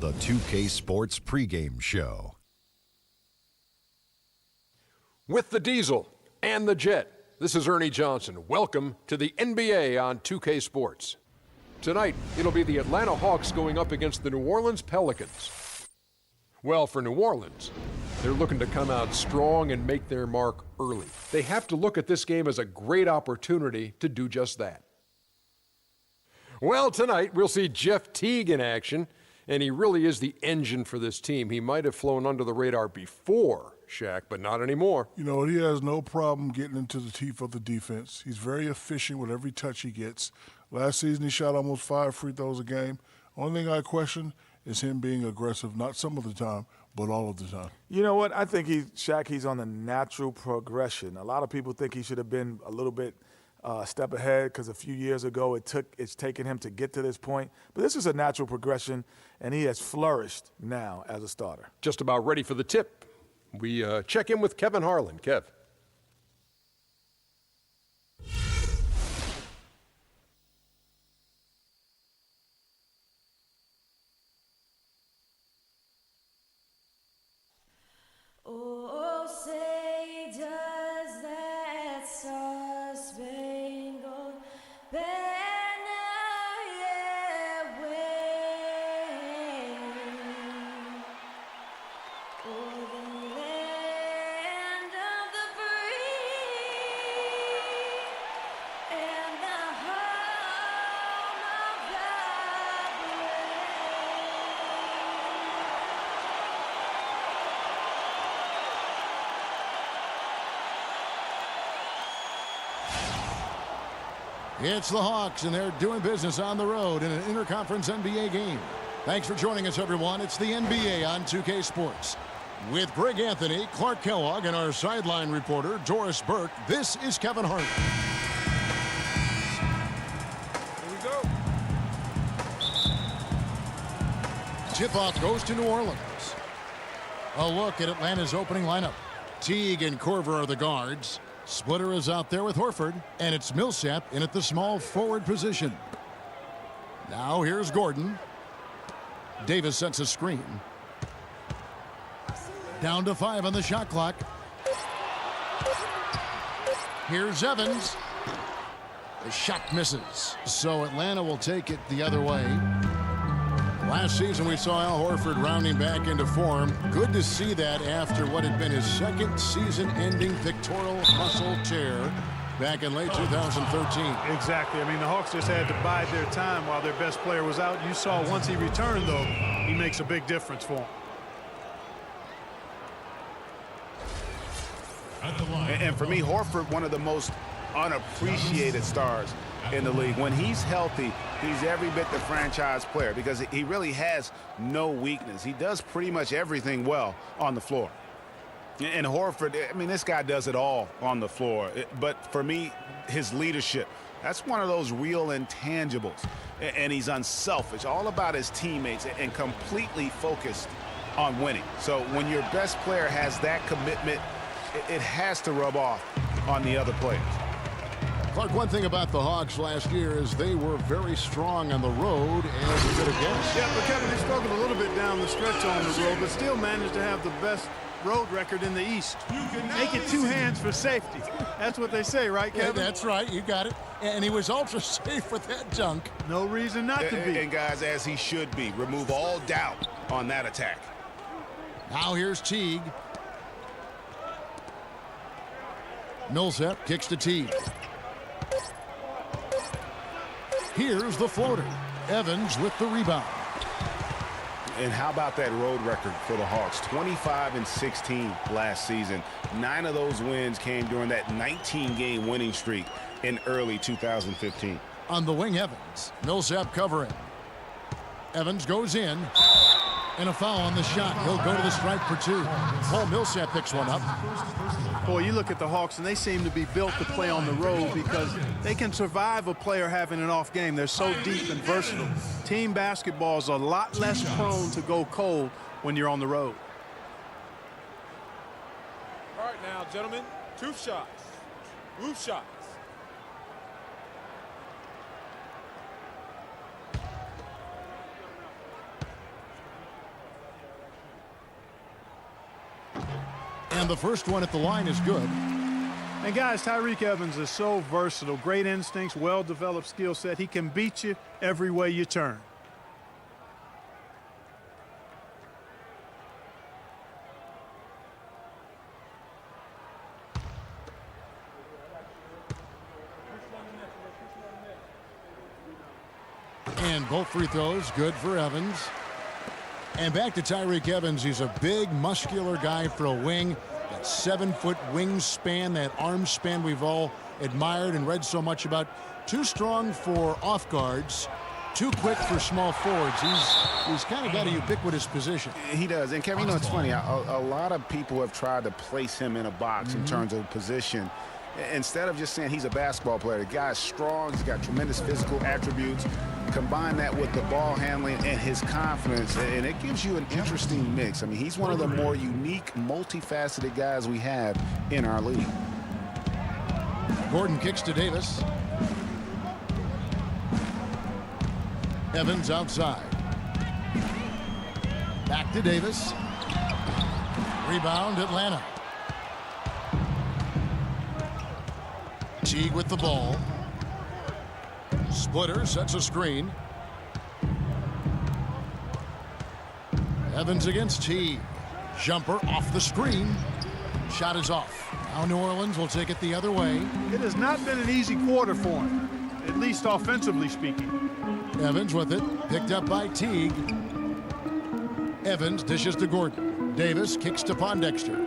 the 2K Sports pregame show. With the Diesel and the Jet, this is Ernie Johnson. Welcome to the NBA on 2K Sports. Tonight, it'll be the Atlanta Hawks going up against the New Orleans Pelicans. Well, for New Orleans, they're looking to come out strong and make their mark early. They have to look at this game as a great opportunity to do just that. Well, tonight, we'll see Jeff Teague in action, and he really is the engine for this team. He might have flown under the radar before, Shaq, but not anymore. You know, he has no problem getting into the teeth of the defense. He's very efficient with every touch he gets. Last season, he shot almost 5 free throws a game. Only thing I question is him being aggressive, not some of the time, but all of the time. You know what? I think he's on a natural progression. A lot of people think he should have been a little bit step ahead because a few years ago it's taken him to get to this point. But this is a natural progression, and he has flourished now as a starter. Just about ready for the tip. We check in with Kevin Harlan. Kev. Oh, say does that star-spangled banner yet wave o'er the land of the free and the home of the It's the Hawks, and they're doing business on the road in an interconference NBA game. Thanks for joining us, everyone. It's the NBA on 2K Sports. With Greg Anthony, Clark Kellogg, and our sideline reporter, Doris Burke, this is Kevin Harlan. Here we go. Tip-off goes to New Orleans. A look at Atlanta's opening lineup. Teague and Korver are the guards. Splitter is out there with Horford, and it's Millsap in at the small forward position. Now here's Gordon. Davis sets a screen. Down to 5 on the shot clock. Here's Evans. The shot misses. So Atlanta will take it the other way. Last season, we saw Al Horford rounding back into form. Good to see that after what had been his second season-ending pectoral muscle tear back in late 2013. Exactly. I mean, the Hawks just had to bide their time while their best player was out. You saw once he returned, though, he makes a big difference for them. And for me, Horford, one of the most unappreciated stars in the league. When he's healthy, he's every bit the franchise player because he really has no weakness. He does pretty much everything well on the floor. And Horford, I mean, this guy does it all on the floor. But for me, his leadership, that's one of those real intangibles. And he's unselfish, all about his teammates, and completely focused on winning. So when your best player has that commitment, it has to rub off on the other players. Clark, one thing about the Hawks last year is they were very strong on the road, as you could have guessed. Yeah, but Kevin, they struggled a little bit down the stretch on the road, but still managed to have the best road record in the East. Make it 2 hands for safety. That's what they say, right, Kevin? Yeah, that's right. You got it. And he was ultra safe with that dunk. No reason not to be. And guys, as he should be, remove all doubt on that attack. Now here's Teague. Millsap kicks to Teague. Here's the floater. Evans with the rebound. And how about that road record for the Hawks? 25-16 last season. 9 of those wins came during that 19-game winning streak in early 2015. On the wing, Evans. Millsap covering. Evans goes in. And a foul on the shot. He'll go to the stripe for 2. Paul Millsap picks one up. Boy, you look at the Hawks, and they seem to be built to play on the road because they can survive a player having an off game. They're so deep and versatile. Team basketball is a lot less prone to go cold when you're on the road. All right, now, gentlemen, 2 shots. Roof shots. And the first one at the line is good. And guys, Tyreek Evans is so versatile. Great instincts, well-developed skill set. He can beat you every way you turn. And both free throws good for Evans. And back to Tyreek Evans. He's a big, muscular guy for a wing. That 7-foot wingspan, that arm span we've all admired and read so much about. Too strong for off guards, too quick for small forwards. He's kind of got a ubiquitous position. He does. And Kevin, you know, it's funny. A lot of people have tried to place him in a box in terms of position. Instead of just saying he's a basketball player, the guy's strong, he's got tremendous physical attributes. Combine that with the ball handling and his confidence, and it gives you an interesting mix. I mean, he's one of the more unique, multifaceted guys we have in our league. Gordon kicks to Davis. Evans outside. Back to Davis. Rebound, Atlanta. Teague with the ball. Splitter sets a screen. Evans against Teague. Jumper off the screen. Shot is off. Now New Orleans will take it the other way. It has not been an easy quarter for him, at least offensively speaking. Evans with it. Picked up by Teague. Evans dishes to Gordon. Davis kicks to Pondexter.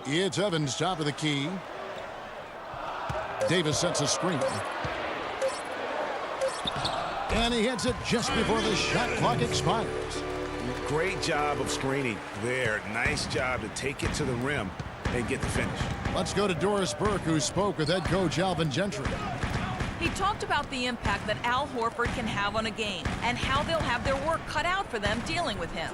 It's Evans top of the key. Davis sets a screen. And he hits it just before the shot clock expires. Great job of screening there. Nice job to take it to the rim and get the finish. Let's go to Doris Burke, who spoke with head coach Alvin Gentry. He talked about the impact that Al Horford can have on a game and how they'll have their work cut out for them dealing with him.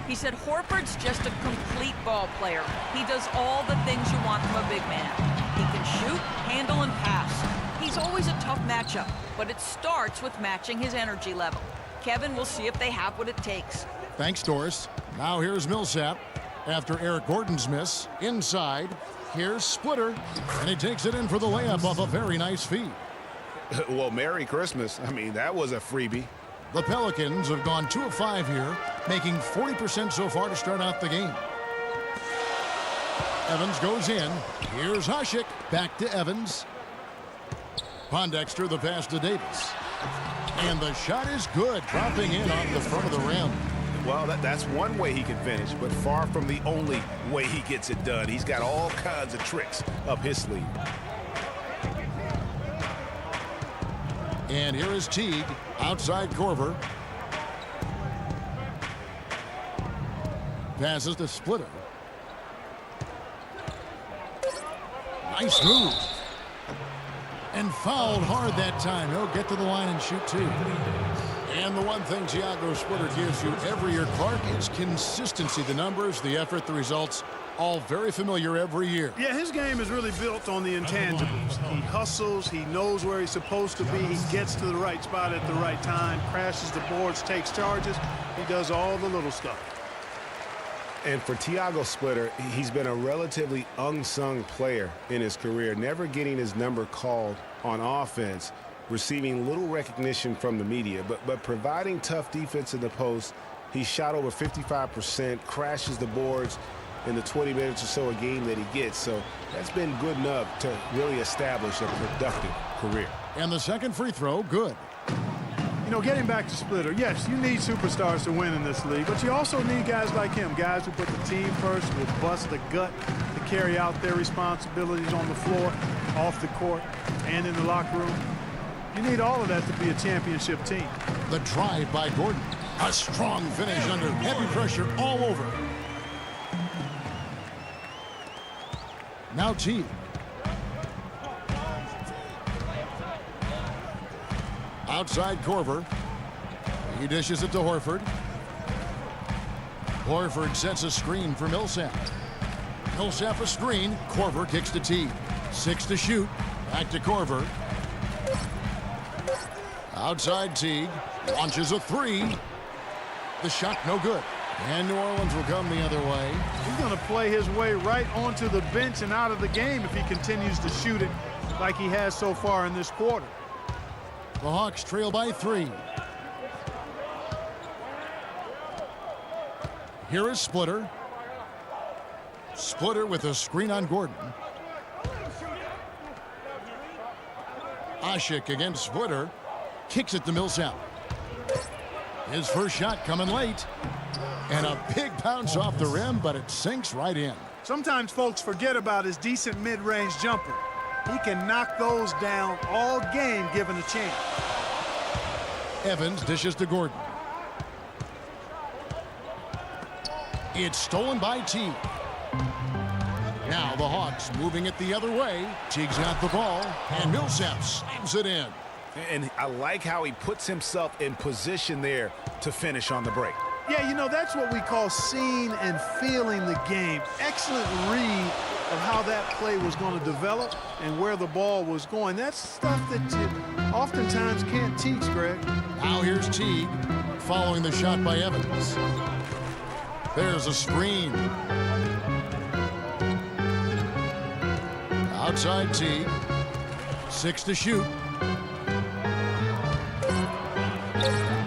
He said Horford's just a complete ball player. He does all the things you want from a big man. He can shoot, handle, and pass. He's always a tough matchup, but it starts with matching his energy level. Kevin will see if they have what it takes. Thanks, Doris. Now here's Millsap. After Eric Gordon's miss, inside, here's Splitter, and he takes it in for the layup off a very nice feed. Well, Merry Christmas. I mean, that was a freebie. The Pelicans have gone 2 of 5 here, making 40% so far to start out the game. Evans goes in. Here's Hasek. Back to Evans. Pondexter, the pass to Davis. And the shot is good, dropping in off the front of the rim. Well, that's one way he can finish, but far from the only way he gets it done. He's got all kinds of tricks up his sleeve. And here is Teague, outside Korver. Passes to Splitter. Nice move. And fouled hard that time. He'll get to the line and shoot 2. And the one thing Thiago Splitter gives you every year, Clark, is consistency. The numbers, the effort, the results, all very familiar every year. Yeah, his game is really built on the intangibles. He hustles, he knows where he's supposed to be, he gets to the right spot at the right time, crashes the boards, takes charges. He does all the little stuff. And for Thiago Splitter, he's been a relatively unsung player in his career, never getting his number called on offense, receiving little recognition from the media, but providing tough defense in the post. He shot over 55%, crashes the boards in the 20 minutes or so a game that he gets. So that's been good enough to really establish a productive career. And the second free throw, good. You know, getting back to Splitter, yes, you need superstars to win in this league, but you also need guys like him, guys who put the team first, will bust the gut to carry out their responsibilities on the floor, off the court, and in the locker room. You need all of that to be a championship team. The drive by Gordon. A strong finish under heavy pressure all over. Now Teague. Outside Korver. He dishes it to Horford. Horford sets a screen for Millsap. Millsap a screen. Korver kicks to Teague. 6 to shoot. Back to Korver. Outside Teague. Launches a 3. The shot no good. And New Orleans will come the other way. He's going to play his way right onto the bench and out of the game if he continues to shoot it like he has so far in this quarter. The Hawks trail by 3. Here is Splitter. Splitter with a screen on Gordon. Ashik against Splitter. Kicks it to Millsap. His first shot coming late. And a big bounce off the rim, but it sinks right in. Sometimes folks forget about his decent mid-range jumper. He can knock those down all game given a chance. Evans dishes to Gordon. It's stolen by Teague. Now the Hawks moving it the other way. Teague's got the ball, and Millsap slams it in. And I like how he puts himself in position there to finish on the break. Yeah, you know, that's what we call seeing and feeling the game. Excellent read of how that play was going to develop and where the ball was going. That's stuff that you oftentimes can't teach, Greg. Now here's Teague following the shot by Evans. There's a screen. Outside Teague. 6 to shoot.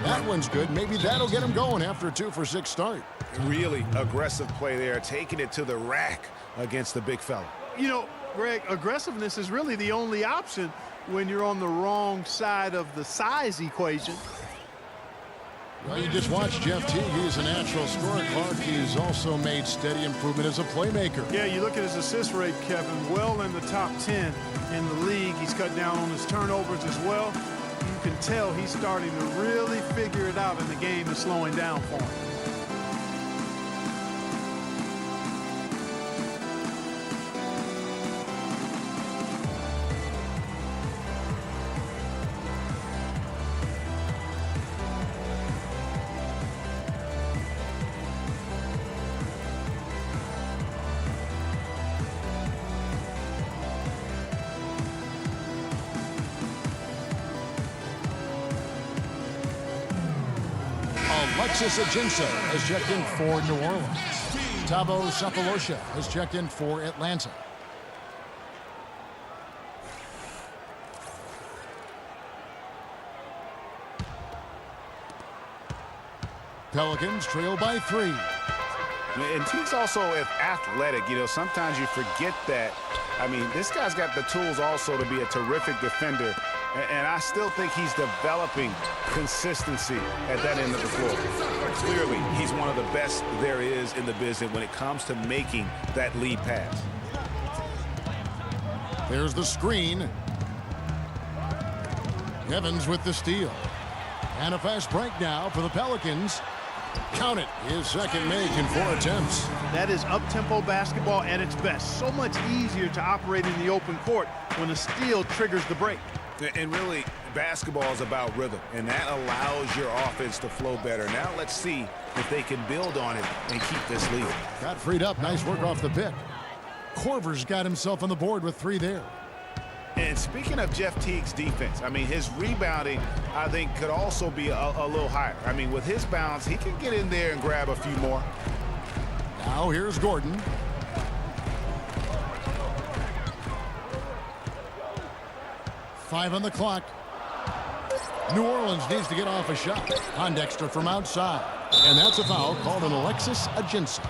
That one's good. Maybe that'll get him going after a 2-for-6 start. Really aggressive play there, taking it to the rack against the big fella. You know, Greg, aggressiveness is really the only option when you're on the wrong side of the size equation. Well, you just watched Jeff Teague. He's a natural scorer. Clark, he's also made steady improvement as a playmaker. Yeah, you look at his assist rate, Kevin, well in the top 10 in the league. He's cut down on his turnovers as well. You can tell he's starting to really figure it out, and the game is slowing down for him. Alexis Ajinça has checked in for New Orleans. Thabo Sefolosha has checked in for Atlanta. Pelicans trail by 3. And Teague's also athletic. You know, sometimes you forget that. I mean, this guy's got the tools also to be a terrific defender. And I still think he's developing consistency at that end of the floor. Clearly, he's one of the best there is in the business when it comes to making that lead pass. There's the screen. Evans with the steal. And a fast break now for the Pelicans. Count it. His second make in 4 attempts. That is up-tempo basketball at its best. So much easier to operate in the open court when a steal triggers the break. And really, basketball is about rhythm, and that allows your offense to flow better. Now let's see if they can build on it and keep this lead. Got freed up. Nice work off the pick. Korver's got himself on the board with 3 there. And speaking of Jeff Teague's defense, I mean, his rebounding, I think, could also be a little higher. I mean, with his bounce, he can get in there and grab a few more. Now here's Gordon. Five on the clock. New Orleans needs to get off a shot. Pondexter from outside. And that's a foul called an Alexis Ajinça.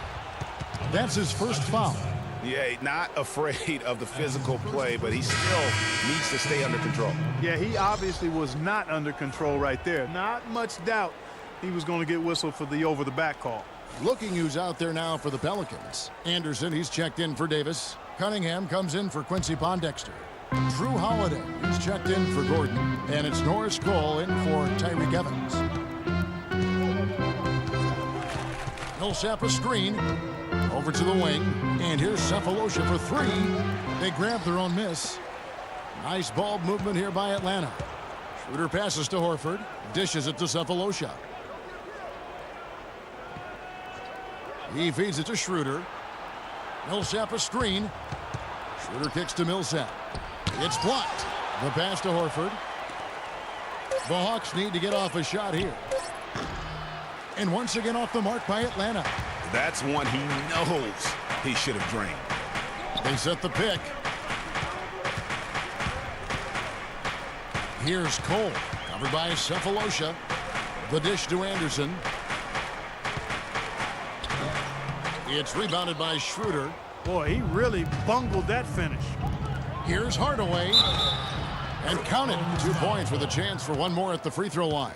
That's his first foul. Yeah, not afraid of the physical play, but he still needs to stay under control. Yeah, he obviously was not under control right there. Not much doubt he was going to get whistled for the over-the-back call. Looking who's out there now for the Pelicans. Anderson, he's checked in for Davis. Cunningham comes in for Quincy Pondexter. Drew Holiday, he's checked in for Gordon. And it's Norris Cole in for Tyreek Evans. Millsap a screen. Over to the wing. And here's Sefolosha for 3. They grab their own miss. Nice ball movement here by Atlanta. Schroeder passes to Horford. Dishes it to Sefolosha. He feeds it to Schroeder. Millsap a screen. Schroeder kicks to Millsap. It's blocked. The pass to Horford. The Hawks need to get off a shot here. And once again off the mark by Atlanta. That's one he knows he should have drained. They set the pick. Here's Cole, covered by Cephalosha. The dish to Anderson. It's rebounded by Schroeder. Boy, he really bungled that finish. Here's Hardaway. And count it. 2 points with a chance for one more at the free throw line.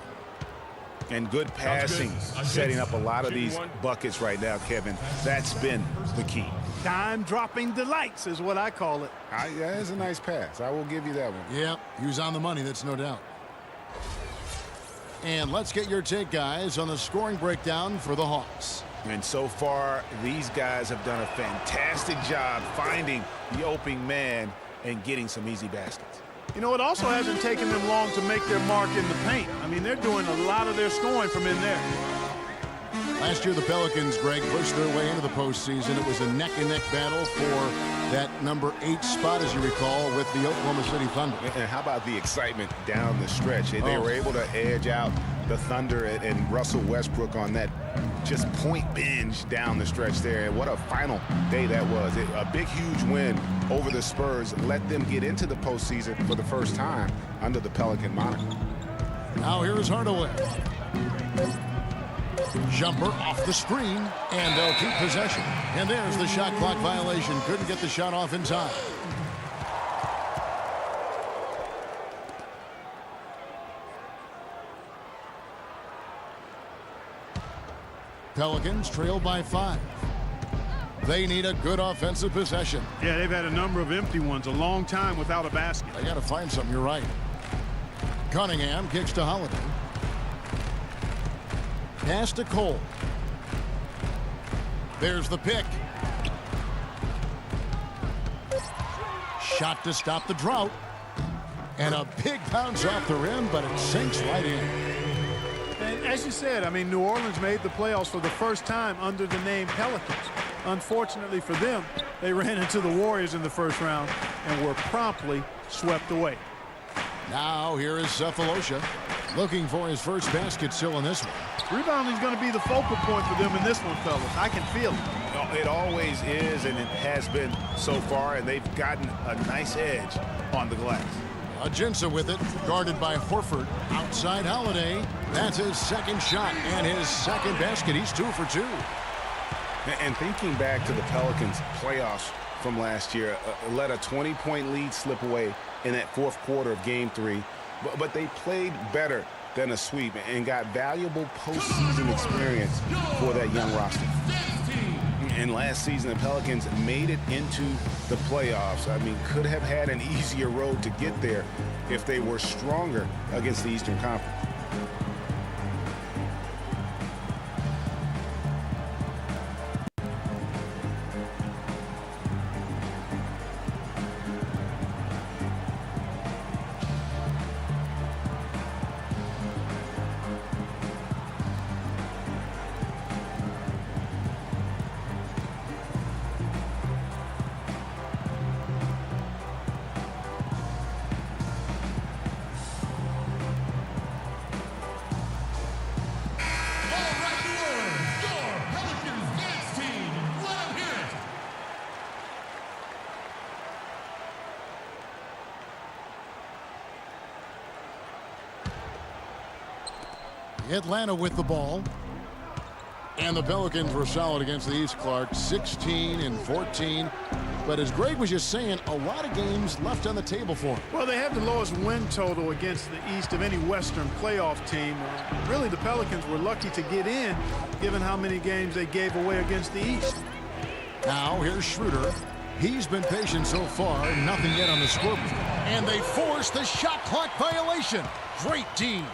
And good passing, setting up a lot of these buckets right now, Kevin. That's been the key. Dime-dropping delights is what I call it. That is a nice pass. I will give you that one. Yep, he was on the money, that's no doubt. And let's get your take, guys, on the scoring breakdown for the Hawks. And so far, these guys have done a fantastic job finding the opening man and getting some easy baskets. You know, it also hasn't taken them long to make their mark in the paint. I mean, they're doing a lot of their scoring from in there. Last year, the Pelicans, Greg, pushed their way into the postseason. It was a neck-and-neck battle for that number 8 spot, as you recall, with the Oklahoma City Thunder. And how about the excitement down the stretch? They were able to edge out the Thunder and Russell Westbrook on that just point binge down the stretch there. And what a final day that was. A big, huge win over the Spurs let them get into the postseason for the first time under the Pelican moniker. Now here is Hardaway. Jumper off the screen, and they'll keep possession. And there's the shot clock violation. Couldn't get the shot off in time. Pelicans trail by 5. They need a good offensive possession. Yeah, they've had a number of empty ones, a long time without a basket. They got to find something, you're right. Cunningham kicks to Holiday. Pass to Cole. There's the pick. Shot to stop the drought. And a big bounce off the rim, but it sinks right in. And as you said, I mean, New Orleans made the playoffs for the first time under the name Pelicans. Unfortunately for them, they ran into the Warriors in the first round and were promptly swept away. Now here is Cephalosha, looking for his first basket still in this one. Rebounding is going to be the focal point for them in this one, fellas. I can feel it. It always is, and it has been so far, and they've gotten a nice edge on the glass. Ajinça with it, guarded by Horford. Outside Holiday. That's his second shot and his second basket. He's 2 for 2. And thinking back to the Pelicans playoffs from last year, let a 20-point lead slip away in that fourth quarter of Game 3. But they played better than a sweep and got valuable postseason experience for that young roster. And last season, the Pelicans made it into the playoffs. I mean, could have had an easier road to get there if they were stronger against the Eastern Conference. Atlanta with the ball. And the Pelicans were solid against the East, Clark, 16-14. But as Greg was just saying, a lot of games left on the table for them. Well, they have the lowest win total against the East of any Western playoff team. Really, the Pelicans were lucky to get in, given how many games they gave away against the East. Now, here's Schroeder. He's been patient so far, nothing yet on the scoreboard. And they force the shot clock violation. Great D.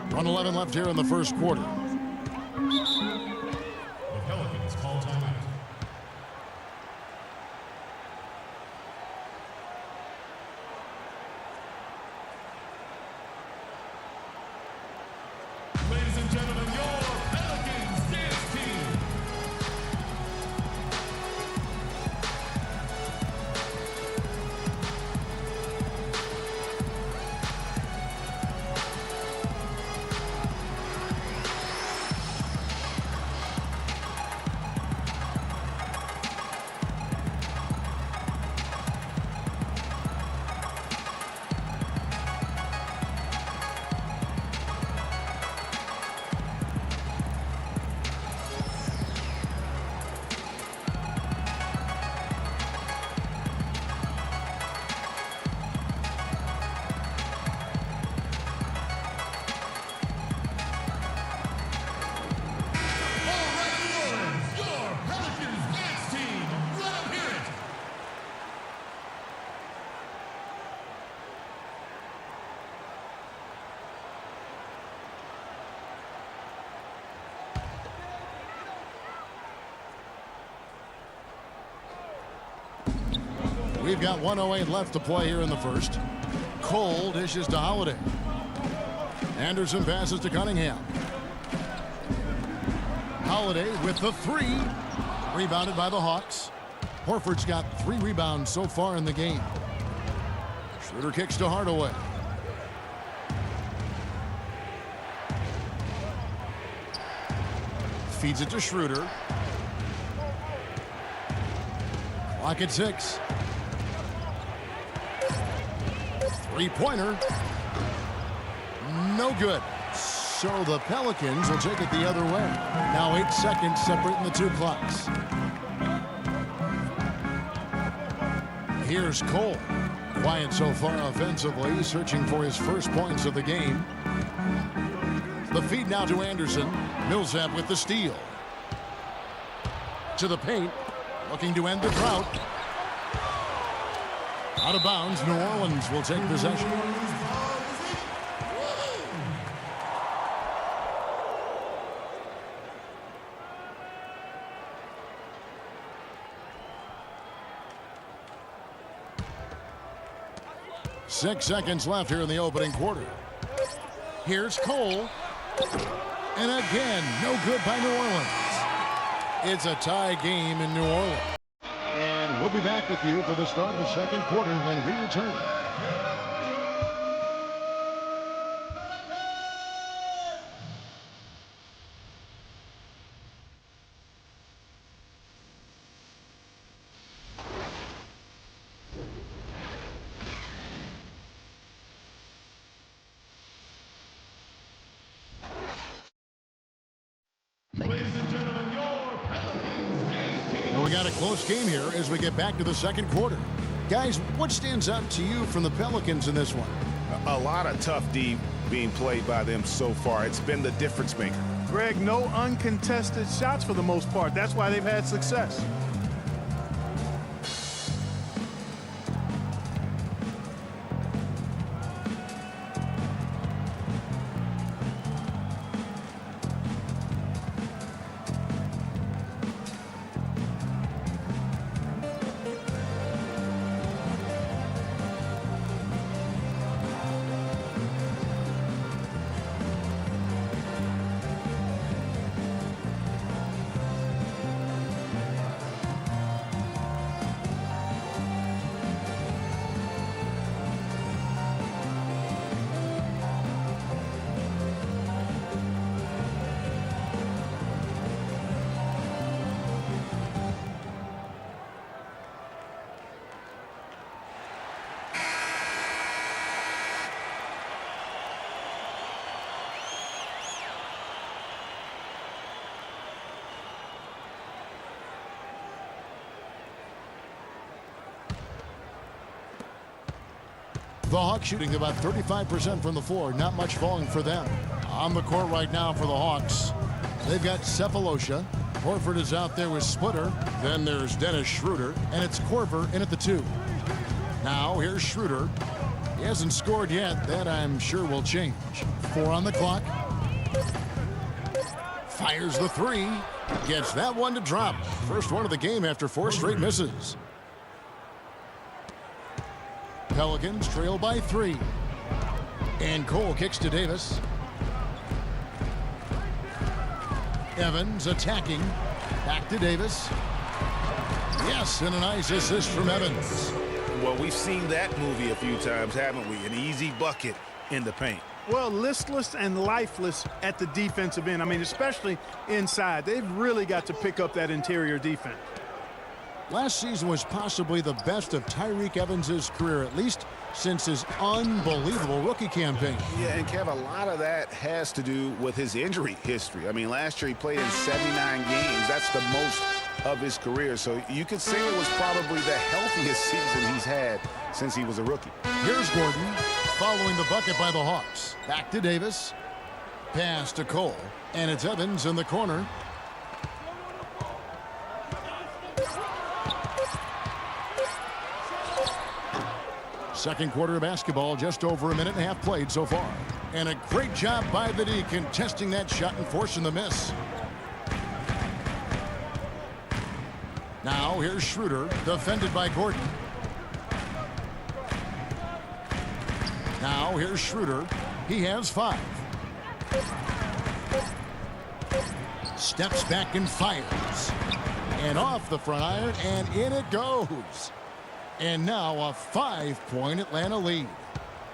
.11 left here in the first quarter. The Pelicans call timeout. Ladies and gentlemen, your Pelicans dance team. We've got 1:08 left to play here in the first. Cole dishes to Holiday. Anderson passes to Cunningham. Holiday with the three. Rebounded by the Hawks. Horford's got 3 rebounds so far in the game. Schroeder kicks to Hardaway. Feeds it to Schroeder. Clock at 6. Three-pointer. No good. So the Pelicans will take it the other way. Now 8 seconds separating the 2 clocks. Here's Cole. Quiet so far offensively, searching for his first points of the game. The feed now to Anderson. Millsap with the steal. To the paint. Looking to end the drought. Out of bounds, New Orleans will take possession. Six seconds left here in the opening quarter. Here's Cole. And again, no good by New Orleans. It's a tie game in New Orleans. And we'll be back with you for the start of the second quarter when we return. We got a close game here as we get back to the second quarter. Guys, what stands out to you from the Pelicans in this one? A lot of tough D being played by them so far. It's been the difference maker. Greg, no uncontested shots for the most part. That's why they've had success. The Hawks shooting about 35% from the floor. Not much falling for them. On the court right now for the Hawks. They've got Cephalosha. Horford is out there with Splitter. Then there's Dennis Schroeder. And it's Korver in at the 2. Now here's Schroeder. He hasn't scored yet. That I'm sure will change. 4 on the clock. Fires the 3. Gets that one to drop. First one of the game after 4 straight misses. Pelicans trail by 3. And Cole kicks to Davis. Evans attacking. Back to Davis. Yes, and a nice assist from Evans. Well, we've seen that movie a few times, haven't we? An easy bucket in the paint. Well, listless and lifeless at the defensive end. I mean, especially inside. They've really got to pick up that interior defense. Last season was possibly the best of Tyreke Evans' career, at least since his unbelievable rookie campaign. Yeah, and Kev, a lot of that has to do with his injury history. I mean, last year he played in 79 games. That's the most of his career. So you could say it was probably the healthiest season he's had since he was a rookie. Here's Gordon following the bucket by the Hawks. Back to Davis. Pass to Cole. And it's Evans in the corner. Second quarter of basketball, just over a minute and a half played so far. And a great job by the D contesting that shot and forcing the miss. Now here's Schroeder, defended by Gordon. Now here's Schroeder. He has 5. Steps back and fires. And off the front iron, and in it goes. And now a 5-point Atlanta lead.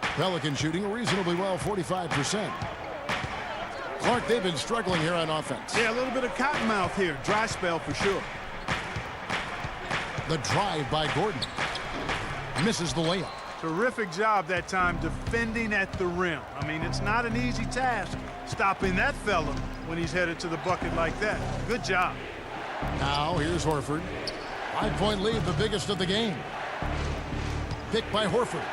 Pelicans shooting reasonably well, 45%. Clark, they've been struggling here on offense. Yeah, a little bit of cottonmouth here. Dry spell for sure. The drive by Gordon. Misses the layup. Terrific job that time defending at the rim. I mean, it's not an easy task stopping that fella when he's headed to the bucket like that. Good job. Now here's Horford. 5-point lead, the biggest of the game. Picked by Horford.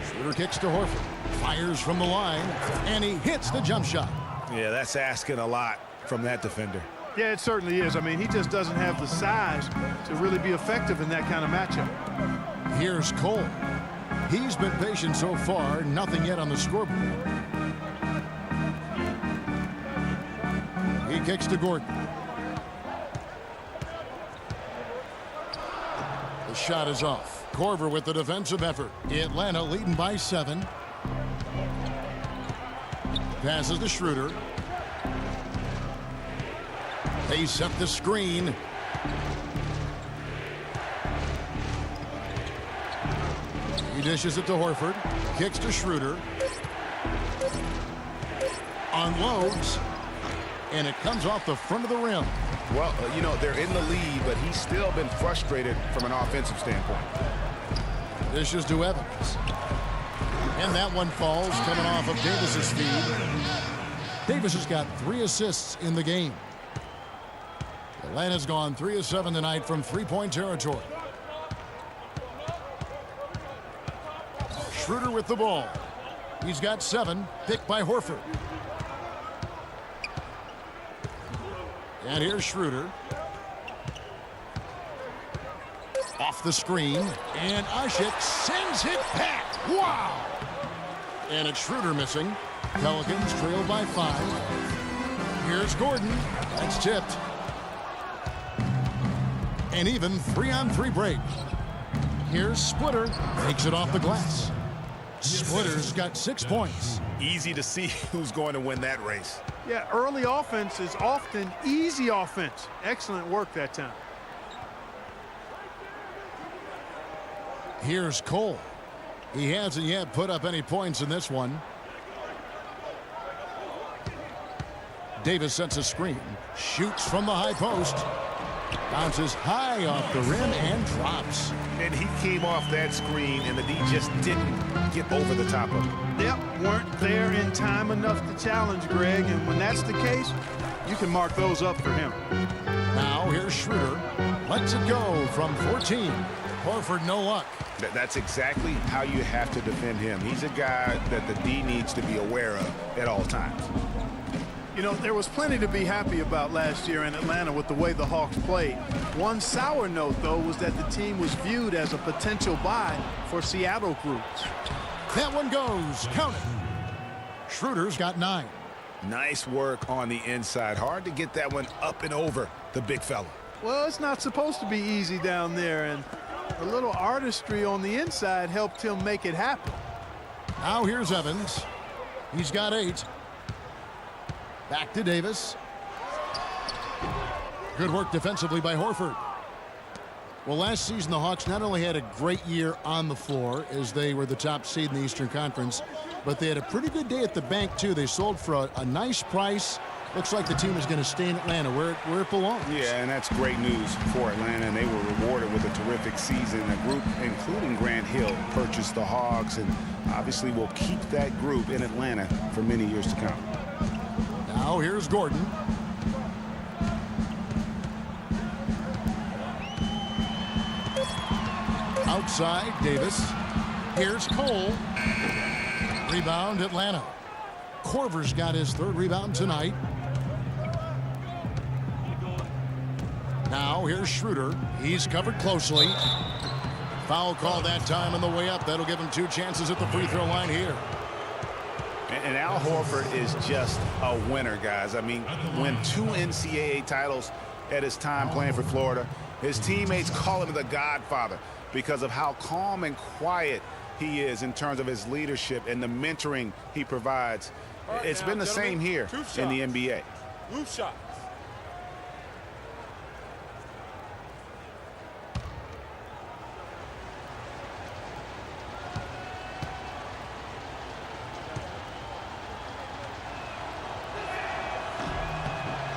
Schroeder kicks to Horford. Fires from the line, and he hits the jump shot. Yeah, that's asking a lot from that defender. Yeah, it certainly is. I mean, he just doesn't have the size to really be effective in that kind of matchup. Here's Cole. He's been patient so far, nothing yet on the scoreboard. He kicks to Gordon. The shot is off. Korver with the defensive effort. Atlanta leading by 7. Passes to Schroeder. They set the screen. He dishes it to Horford. Kicks to Schroeder. Unloads. And it comes off the front of the rim. Well, you know, they're in the lead, but he's still been frustrated from an offensive standpoint. Dishes to Evans. And that one falls, coming off of Davis's feed. Davis has got 3 assists in the game. Atlanta's gone 3 of 7 tonight from 3-point territory. Schroeder with the ball. He's got 7, picked by Horford. And here's Schroeder. Off the screen, and Ashik sends it back. Wow! And it's Schroeder missing. Pelicans trail by 5. Here's Gordon. That's tipped. An even 3-on-3 break. Here's Splitter. Takes it off the glass. Splitter's got 6 points. Easy to see who's going to win that race. Yeah, early offense is often easy offense. Excellent work that time. Here's Cole. He hasn't yet put up any points in this one. Davis sets a screen. Shoots from the high post. Bounces high off the rim and drops. And he came off that screen, and the D just didn't get over the top of him. Yep, weren't there in time enough to challenge Greg, and when that's the case, you can mark those up for him. Now here's Schroeder. Lets it go from 14. Horford no luck. That's exactly how you have to defend him. He's a guy that the D needs to be aware of at all times. You know, there was plenty to be happy about last year in Atlanta with the way the Hawks played. One sour note, though, was that the team was viewed as a potential buy for Seattle groups. That one goes. Count it. Schroeder's got 9. Nice work on the inside. Hard to get that one up and over the big fella. Well, it's not supposed to be easy down there, and a little artistry on the inside helped him make it happen. Now here's Evans. He's got 8. Back to Davis. Good work defensively by Horford. Well, last season the Hawks not only had a great year on the floor as they were the top seed in the Eastern Conference, but they had a pretty good day at the bank too. They sold for a nice price. Looks like the team is going to stay in Atlanta where it belongs. Yeah, and that's great news for Atlanta, and they were rewarded with a terrific season. A group, including Grant Hill, purchased the Hawks, and obviously will keep that group in Atlanta for many years to come. Now here's Gordon. Outside, Davis. Here's Cole. Rebound, Atlanta. Korver's got his 3rd rebound tonight. Now here's Schroeder. He's covered closely. Foul call that time on the way up. That'll give him 2 chances at the free throw line here. And Al Horford is just a winner, guys. I mean, won 2 NCAA titles at his time playing for Florida. His teammates call him the Godfather because of how calm and quiet he is in terms of his leadership and the mentoring he provides. Right, It's now, been the same here in the NBA. Loose shots.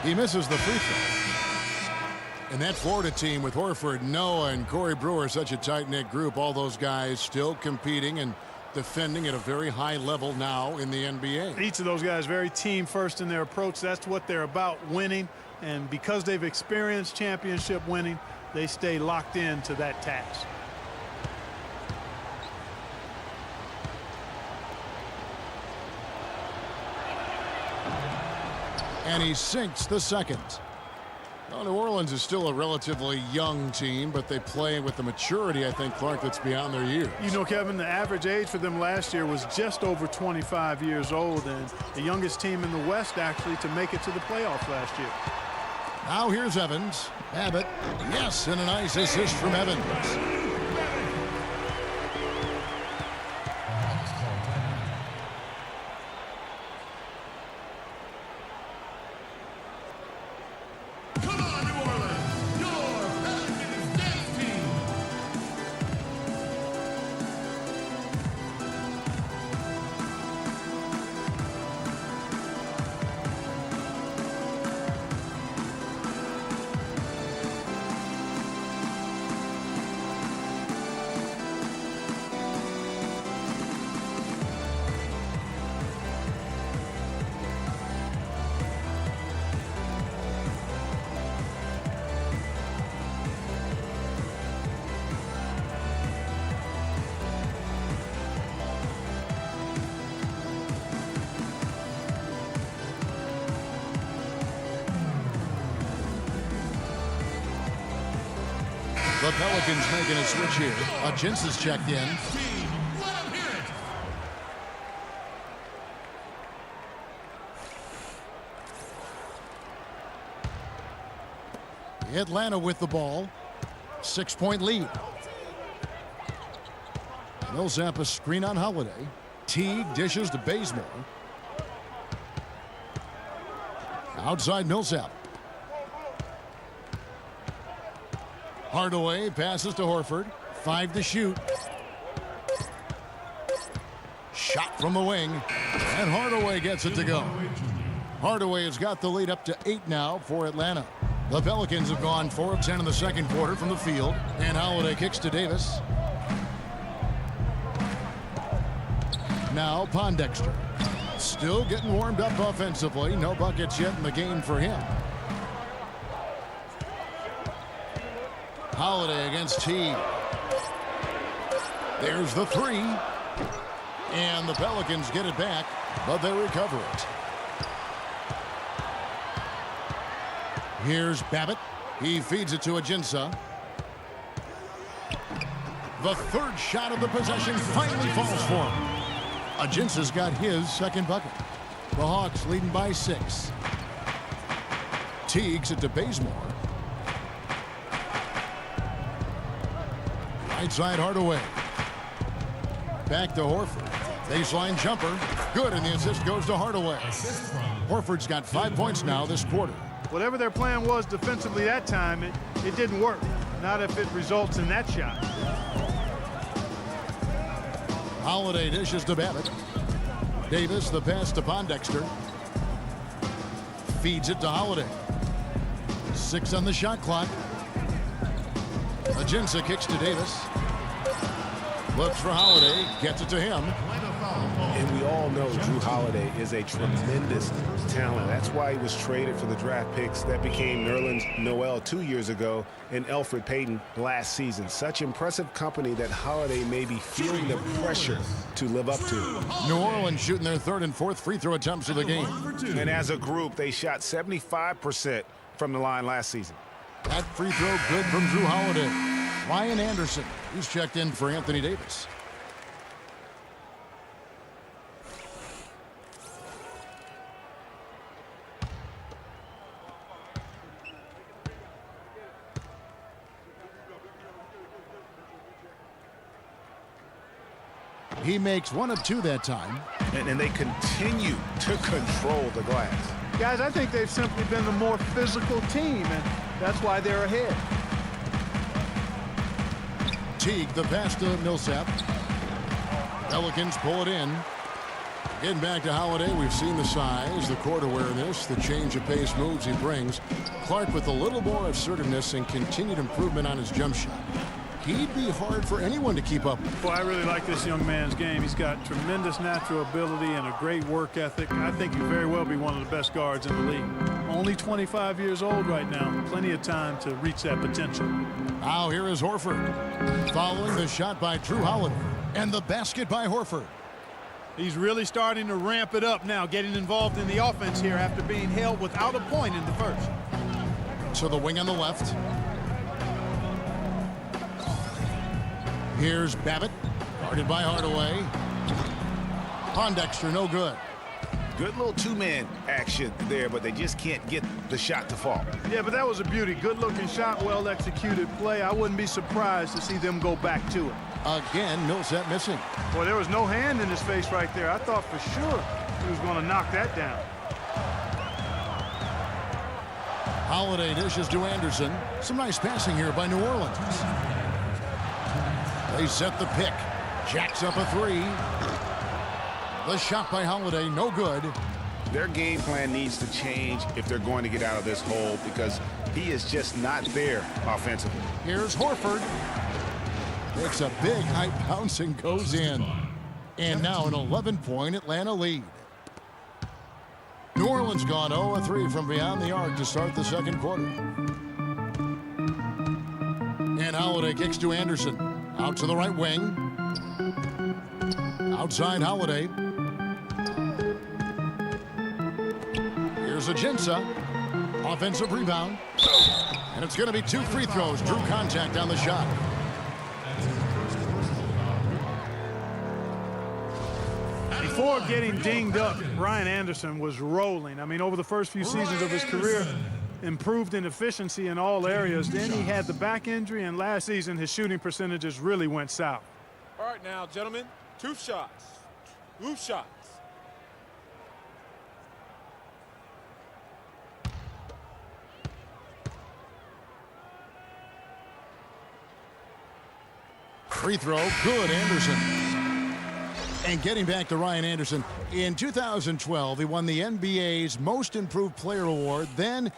He misses the free throw. And that Florida team with Horford, Noah, and Corey Brewer, such a tight-knit group, all those guys still competing and defending at a very high level now in the NBA. Each of those guys very team first in their approach. That's what they're about, winning. And because they've experienced championship winning, they stay locked in to that task. And he sinks the second. Well, New Orleans is still a relatively young team, but they play with the maturity, I think, Clark, that's beyond their years. You know, Kevin, the average age for them last year was just over 25 years old, and the youngest team in the West, actually, to make it to the playoffs last year. Now here's Evans. Abbott, yes, and a nice assist from Evans. Come on, New Orleans, your Pelicans dance team. The Pelicans making a switch here. Jins is checked in. Atlanta with the ball. 6-point lead. Millsap a screen on Holiday. Teague dishes to Bazemore. Outside Millsap. Hardaway passes to Horford. 5 to shoot. Shot from the wing. And Hardaway gets it to go. Hardaway has got the lead up to 8 now for Atlanta. The Pelicans have gone 4 of 10 in the second quarter from the field. And Holiday kicks to Davis. Now Pondexter. Still getting warmed up offensively. No buckets yet in the game for him. Holiday against Teague. There's the 3. And the Pelicans get it back, but they recover it. Here's Babbitt. He feeds it to Ajinça. The third shot of the possession finally falls for him. Ajinça's got his second bucket. The Hawks leading by 6. Teague's it to Bazemore. Right side Hardaway. Back to Horford. Baseline jumper. Good, and the assist goes to Hardaway. Horford's got 5 points now this quarter. Whatever their plan was defensively that time, it didn't work. Not if it results in that shot. Holiday dishes to Babbitt. Davis, the pass to Pondexter. Feeds it to Holiday. 6 on the shot clock. Ajinça kicks to Davis. Looks for Holiday. Gets it to him. And we all know Drew Holiday is a tremendous talent. That's why he was traded for the draft picks that became Nerlens Noel 2 years ago and Elfrid Payton last season. Such impressive company that Holiday may be feeling the pressure to live up to. New Orleans shooting their 3rd and 4th free throw attempts of the game. And as a group, they shot 75% from the line last season. That free throw good from Drew Holiday. Ryan Anderson, he's checked in for Anthony Davis. He makes 1 of 2 that time. And they continue to control the glass. Guys, I think they've simply been the more physical team, and that's why they're ahead. Teague, the pass to Millsap. Pelicans pull it in. Getting back to Holiday, we've seen the size, the court awareness, the change of pace moves he brings. Clark with a little more assertiveness and continued improvement on his jump shot. He'd be hard for anyone to keep up with. Boy, I really like this young man's game. He's got tremendous natural ability and a great work ethic. I think he'd very well be one of the best guards in the league. Only 25 years old right now. Plenty of time to reach that potential. Now here is Horford. Following the shot by Drew Holiday. And the basket by Horford. He's really starting to ramp it up now, getting involved in the offense here after being held without a point in the first. To the wing on the left. Here's Babbitt, guarded by Hardaway. Pondexter, no good. Good little two-man action there, but they just can't get the shot to fall. Yeah, but that was a beauty. Good-looking shot, well-executed play. I wouldn't be surprised to see them go back to it. Again, Millsap missing. Boy, there was no hand in his face right there. I thought for sure he was going to knock that down. Holiday dishes to Anderson. Some nice passing here by New Orleans. They set the pick. Jacks up a 3. The shot by Holiday, no good. Their game plan needs to change if they're going to get out of this hole because he is just not there offensively. Here's Horford. Takes a big high bounce and goes in. And now an 11-point Atlanta lead. New Orleans gone 0-3 from beyond the arc to start the second quarter. And Holiday kicks to Anderson. Out to the right wing. Outside Holiday. Here's Ajinça. Offensive rebound. And it's going to be 2 free throws. Drew contact on the shot. Before getting dinged up, Ryan Anderson was rolling. I mean, over the first few seasons of his career, improved in efficiency in all areas. Then he had the back injury, and last season his shooting percentages really went south. All right now, gentlemen, 2 shots. 2 shots. Free throw, good, Anderson. And getting back to Ryan Anderson, in 2012, he won the NBA's Most Improved Player Award. Then,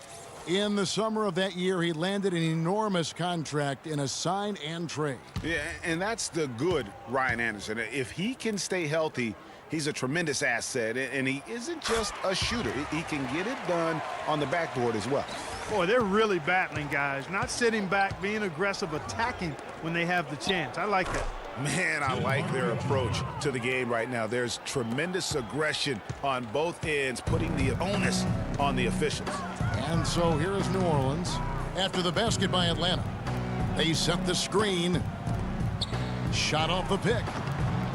in the summer of that year, he landed an enormous contract in a sign and trade. Yeah, and that's the good Ryan Anderson. If he can stay healthy, he's a tremendous asset, and he isn't just a shooter. He can get it done on the backboard as well. Boy, they're really battling, guys. Not sitting back, being aggressive, attacking when they have the chance. I like that. Man, I like their approach to the game right now. There's tremendous aggression on both ends, putting the onus on the officials. And so here is New Orleans after the basket by Atlanta. They set the screen. Shot off the pick.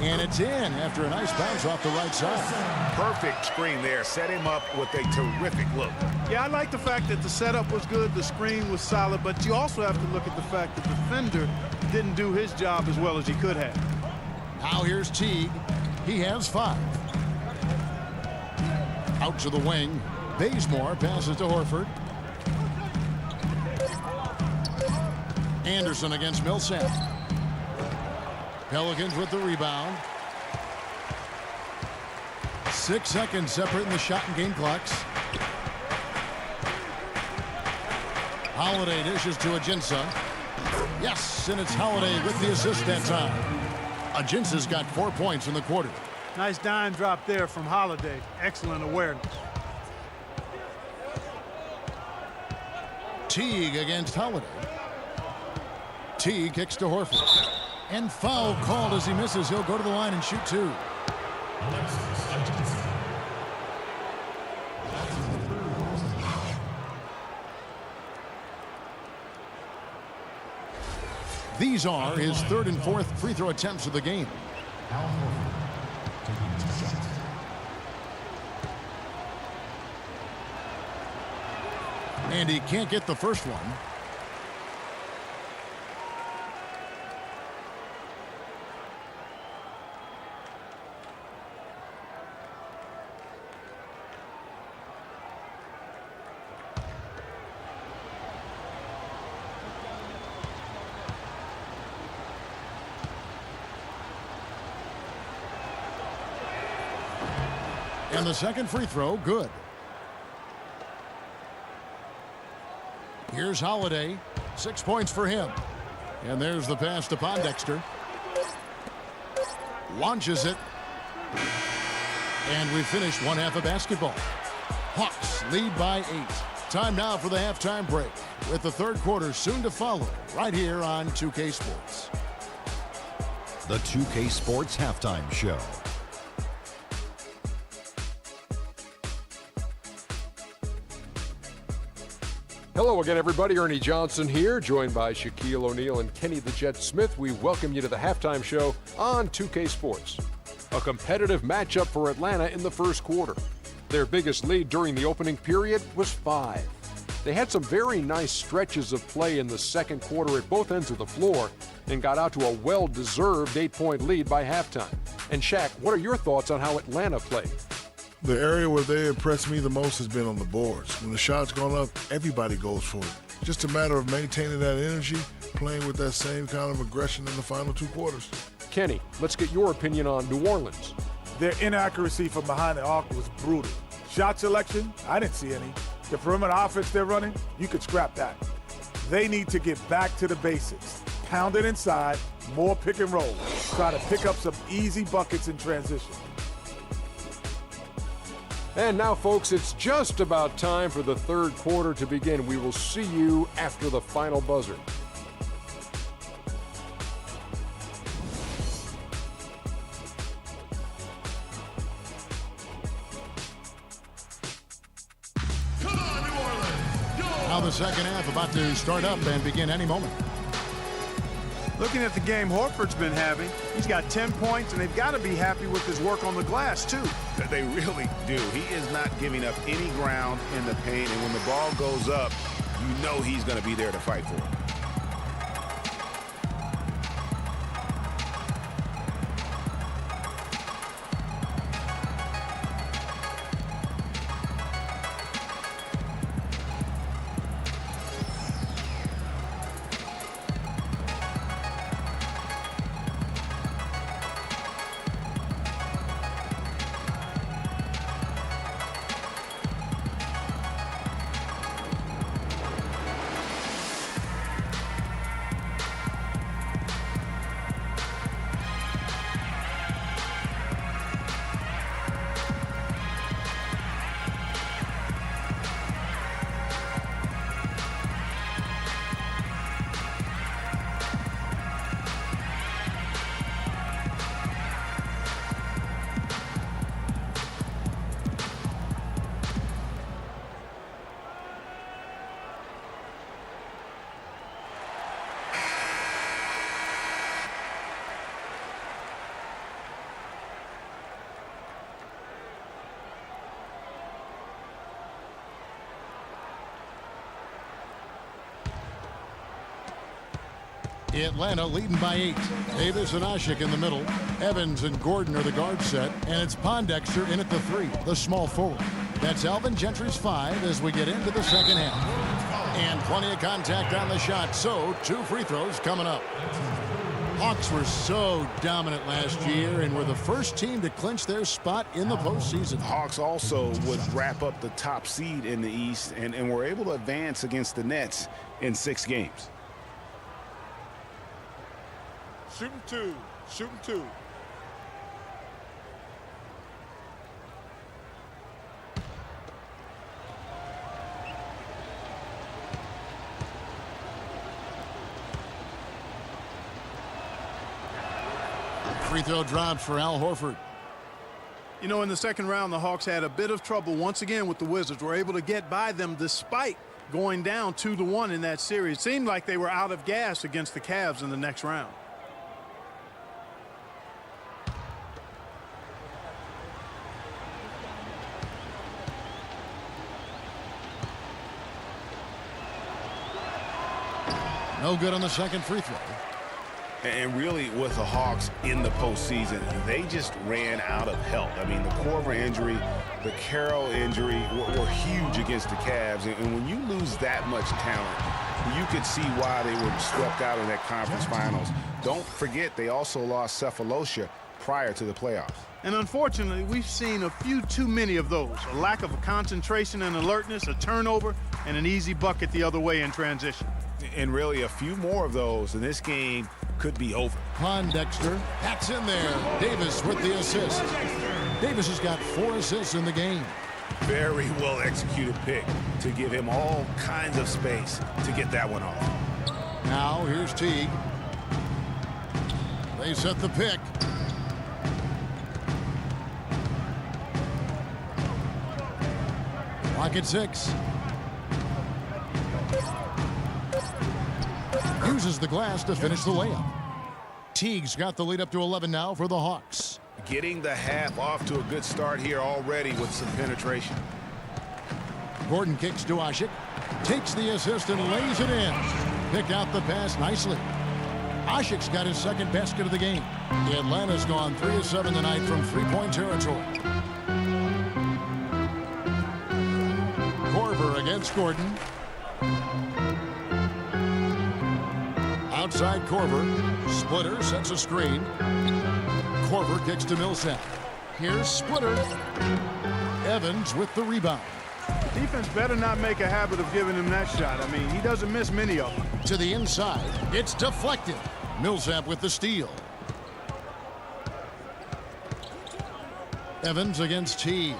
And it's in after a nice bounce off the right side. Perfect screen there. Set him up with a terrific look. Yeah, I like the fact that the setup was good, the screen was solid, but you also have to look at the fact that the defender didn't do his job as well as he could have. Now here's Teague. He has 5. Out to the wing. Bazemore passes to Horford. Anderson against Millsap. Pelicans with the rebound. 6 seconds separating the shot and game clocks. Holiday dishes to Ajinça. Yes, and it's Holiday with the assist that time. Ajinça's got 4 points in the quarter. Nice dime drop there from Holiday. Excellent awareness. Teague against Holiday. Teague kicks to Horford. And foul called as he misses. He'll go to the line and shoot 2. These are his 3rd and 4th free throw attempts of the game. And he can't get the first one. And the second free throw, good. Here's Holiday. 6 points for him. And there's the pass to Pondexter. Launches it. And we finished one half of basketball. Hawks lead by 8. Time now for the halftime break, with the third quarter soon to follow, right here on 2K Sports. The 2K Sports Halftime Show. Hello again, everybody. Ernie Johnson here, joined by Shaquille O'Neal and Kenny the Jet Smith. We welcome you to the halftime show on 2K Sports. A competitive matchup for Atlanta in the first quarter. Their biggest lead during the opening period was 5. They had some very nice stretches of play in the second quarter at both ends of the floor and got out to a well-deserved 8-point lead by halftime. And Shaq, what are your thoughts on how Atlanta played? The area where they impressed me the most has been on the boards. When the shot's gone up, everybody goes for it. Just a matter of maintaining that energy, playing with that same kind of aggression in the final 2 quarters. Kenny, let's get your opinion on New Orleans. Their inaccuracy from behind the arc was brutal. Shot selection, I didn't see any. The perimeter offense they're running, you could scrap that. They need to get back to the basics. Pound it inside, more pick and roll. Try to pick up some easy buckets in transition. And now, folks, it's just about time for the third quarter to begin. We will see you after the final buzzer. Come on, New Orleans! Now the second half about to start up and begin any moment. Looking at the game Horford's been having, he's got 10 points, and they've got to be happy with his work on the glass, too. They really do. He is not giving up any ground in the paint, and when the ball goes up, you know he's going to be there to fight for it. Atlanta leading by 8. Davis and Ashik in the middle. Evans and Gordon are the guard set. And it's Pondexter in at the 3, the small forward. That's Alvin Gentry's 5 as we get into the second half. And plenty of contact on the shot, so 2 free throws coming up. Hawks were so dominant last year and were the first team to clinch their spot in the postseason. Hawks also would wrap up the top seed in the East and were able to advance against the Nets in 6 games. Shooting 2. Shooting 2. Free throw drops for Al Horford. You know, in the second round, the Hawks had a bit of trouble once again with the Wizards. Were able to get by them despite going down 2-1 in that series. It seemed like they were out of gas against the Cavs in the next round. No good on the second free throw. And really, with the Hawks in the postseason, they just ran out of help. I mean, the Korver injury, the Carroll injury were huge against the Cavs. And when you lose that much talent, you could see why they were swept out in that conference finals. Don't forget, they also lost Cephalosha prior to the playoffs. And unfortunately, we've seen a few too many of those. A lack of concentration and alertness, a turnover, and an easy bucket the other way in transition. And really a few more of those, and this game could be over. Dexter, that's in there. Davis with the assist. Davis has got 4 assists in the game. Very well executed pick to give him all kinds of space to get that one off. Now here's Teague. They set the pick. Clock at 6. Uses the glass to finish the layup. Teague's got the lead up to 11 now for the Hawks. Getting the half off to a good start here already with some penetration. Gordon kicks to Ashik. Takes the assist and lays it in. Picked out the pass nicely. Ashik's got his second basket of the game. Atlanta's gone 3 of 7 tonight from three-point territory. Korver against Gordon. Outside Korver. Splitter sets a screen. Korver kicks to Millsap. Here's Splitter. Evans with the rebound. Defense better not make a habit of giving him that shot. I mean, he doesn't miss many of them. To the inside. It's deflected. Millsap with the steal. Evans against Teague.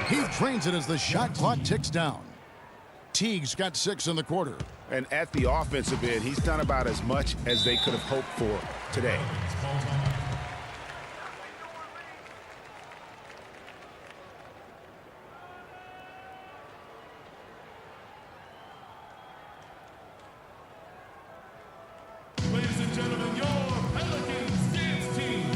He trains it as the shot clock ticks down. Teague's got 6 in the quarter. And at the offensive end, he's done about as much as they could have hoped for today. Ladies and gentlemen, your Pelicans dance team.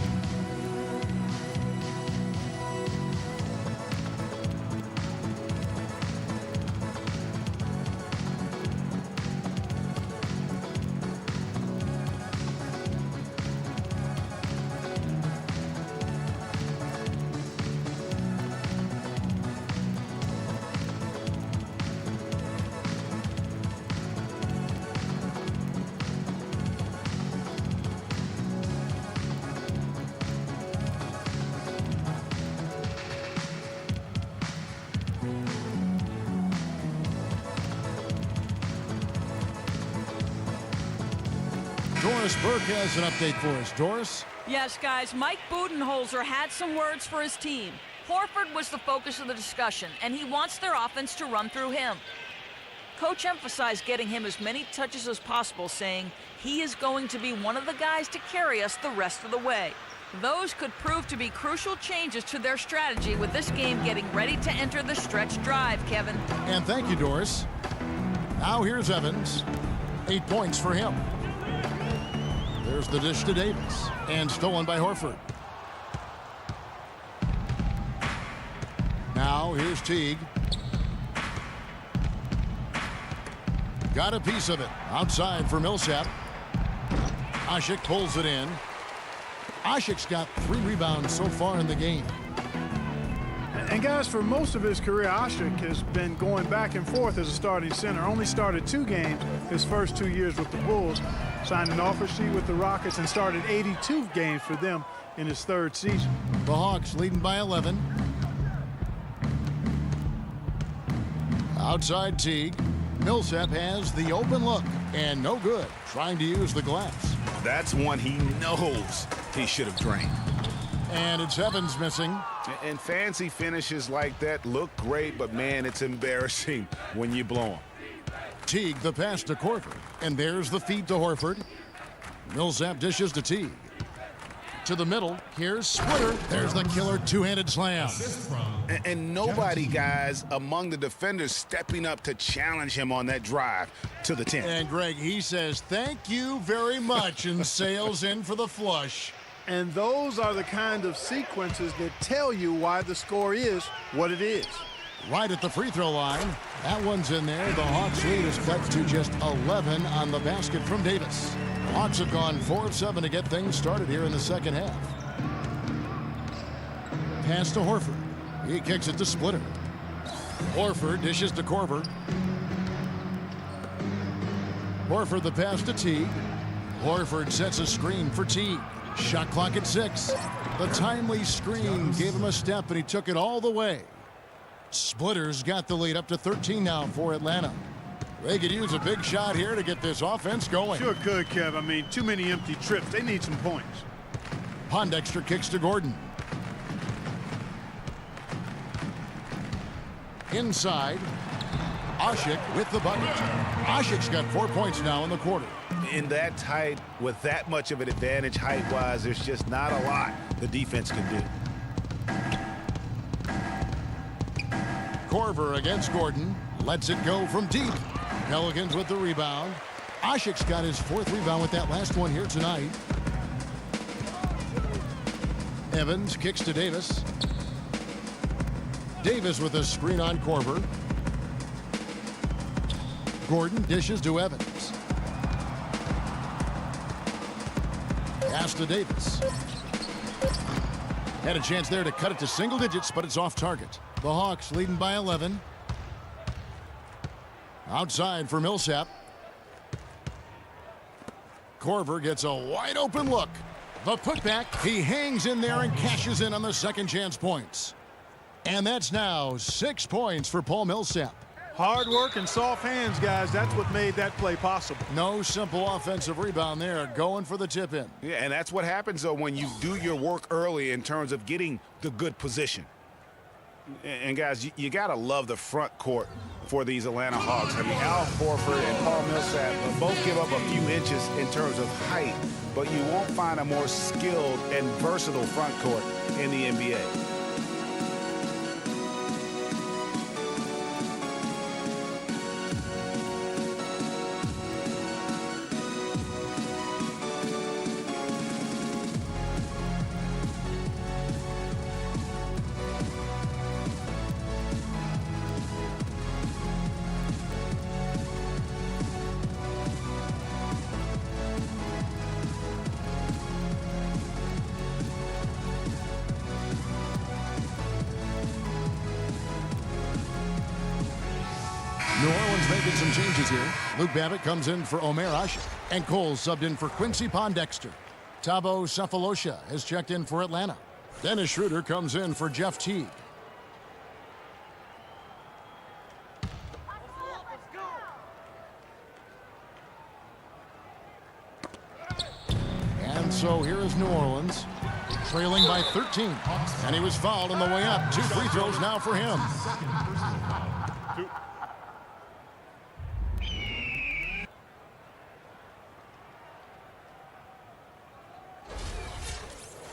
Doris Burke has an update for us. Doris? Yes, guys, Mike Budenholzer had some words for his team. Horford was the focus of the discussion, and he wants their offense to run through him. Coach emphasized getting him as many touches as possible, saying he is going to be one of the guys to carry us the rest of the way. Those could prove to be crucial changes to their strategy with this game getting ready to enter the stretch drive, Kevin. And thank you, Doris. Now here's Evans. 8 points for him. There's the dish to Davis. And stolen by Horford. Now here's Teague. Got a piece of it. Outside for Millsap. Ashik pulls it in. Ashik's got 3 rebounds so far in the game. And guys, for most of his career, Ashik has been going back and forth as a starting center. Only started 2 games his first 2 years with the Bulls. Signed an offer sheet with the Rockets and started 82 games for them in his 3rd season. The Hawks leading by 11. Outside Teague. Millsap has the open look. And no good. Trying to use the glass. That's one he knows he should have drained. And it's Evans missing. And fancy finishes like that look great, but man, it's embarrassing when you blow them. Teague the pass to Korver. And there's the feed to Horford. Millsap dishes to Teague. To the middle. Here's Splitter. There's the killer 2-handed slam. And nobody, guys, among the defenders stepping up to challenge him on that drive to the 10. And Greg, he says, thank you very much, and sails in for the flush. And those are the kind of sequences that tell you why the score is what it is. Right at the free throw line. That one's in there. The Hawks lead is cut to just 11 on the basket from Davis. Hawks have gone 4 of 7 to get things started here in the second half. Pass to Horford. He kicks it to Splitter. Horford dishes to Korver. Horford the pass to Teague. Horford sets a screen for Teague. Shot clock at 6. The timely screen gave him a step, and he took it all the way. Splitter's got the lead up to 13 now for Atlanta. They could use a big shot here to get this offense going. Sure could, Kev. I mean, too many empty trips. They need some points. Pondexter kicks to Gordon. Inside, Ashik with the bucket. Ashik's got 4 points now in the quarter. In that tight, with that much of an advantage height-wise, there's just not a lot the defense can do. Korver against Gordon. Lets it go from deep. Pelicans with the rebound. Ashik's got his 4th rebound with that last one here tonight. Evans kicks to Davis. Davis with a screen on Korver. Gordon dishes to Evans. Pass to Davis. Had a chance there to cut it to single digits, but it's off target. The Hawks leading by 11. Outside for Millsap. Korver gets a wide open look. The putback, he hangs in there and cashes in on the second chance points. And that's now 6 points for Paul Millsap. Hard work and soft hands, guys. That's what made that play possible. No simple offensive rebound there, going for the tip in. Yeah, and that's what happens, though, when you do your work early in terms of getting the good position. And guys, you got to love the front court for these Atlanta Hawks. I mean, Al Horford and Paul Millsap both give up a few inches in terms of height, but you won't find a more skilled and versatile front court in the NBA. New Orleans making some changes here. Luke Babbitt comes in for Omer Ashik. And Cole subbed in for Quincy Pondexter. Thabo Sefolosha has checked in for Atlanta. Dennis Schroeder comes in for Jeff Teague. And so here is New Orleans, trailing by 13. And he was fouled on the way up. 2 free throws now for him.